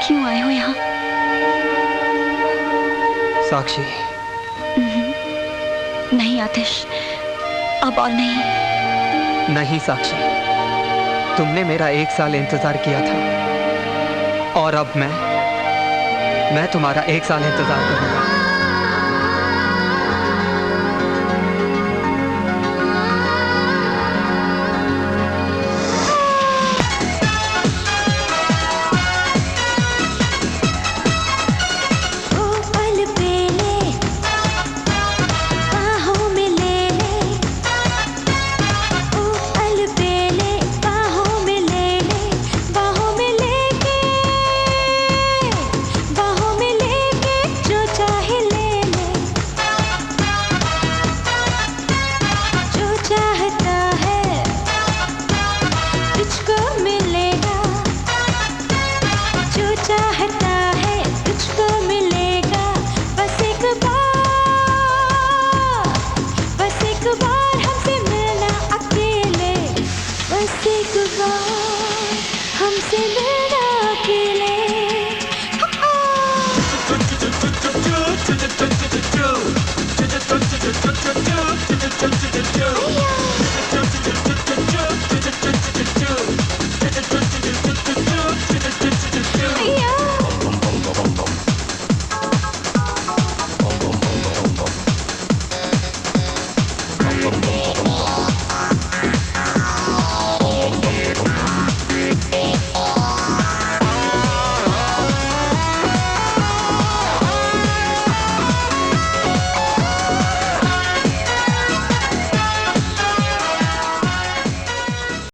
क्यों आए हो यहाँ? साक्षी। नहीं आतिश, अब और नहीं। नहीं साक्षी, तुमने मेरा 1 साल इंतजार किया था और अब मैं तुम्हारा 1 साल इंतजार करूंगा।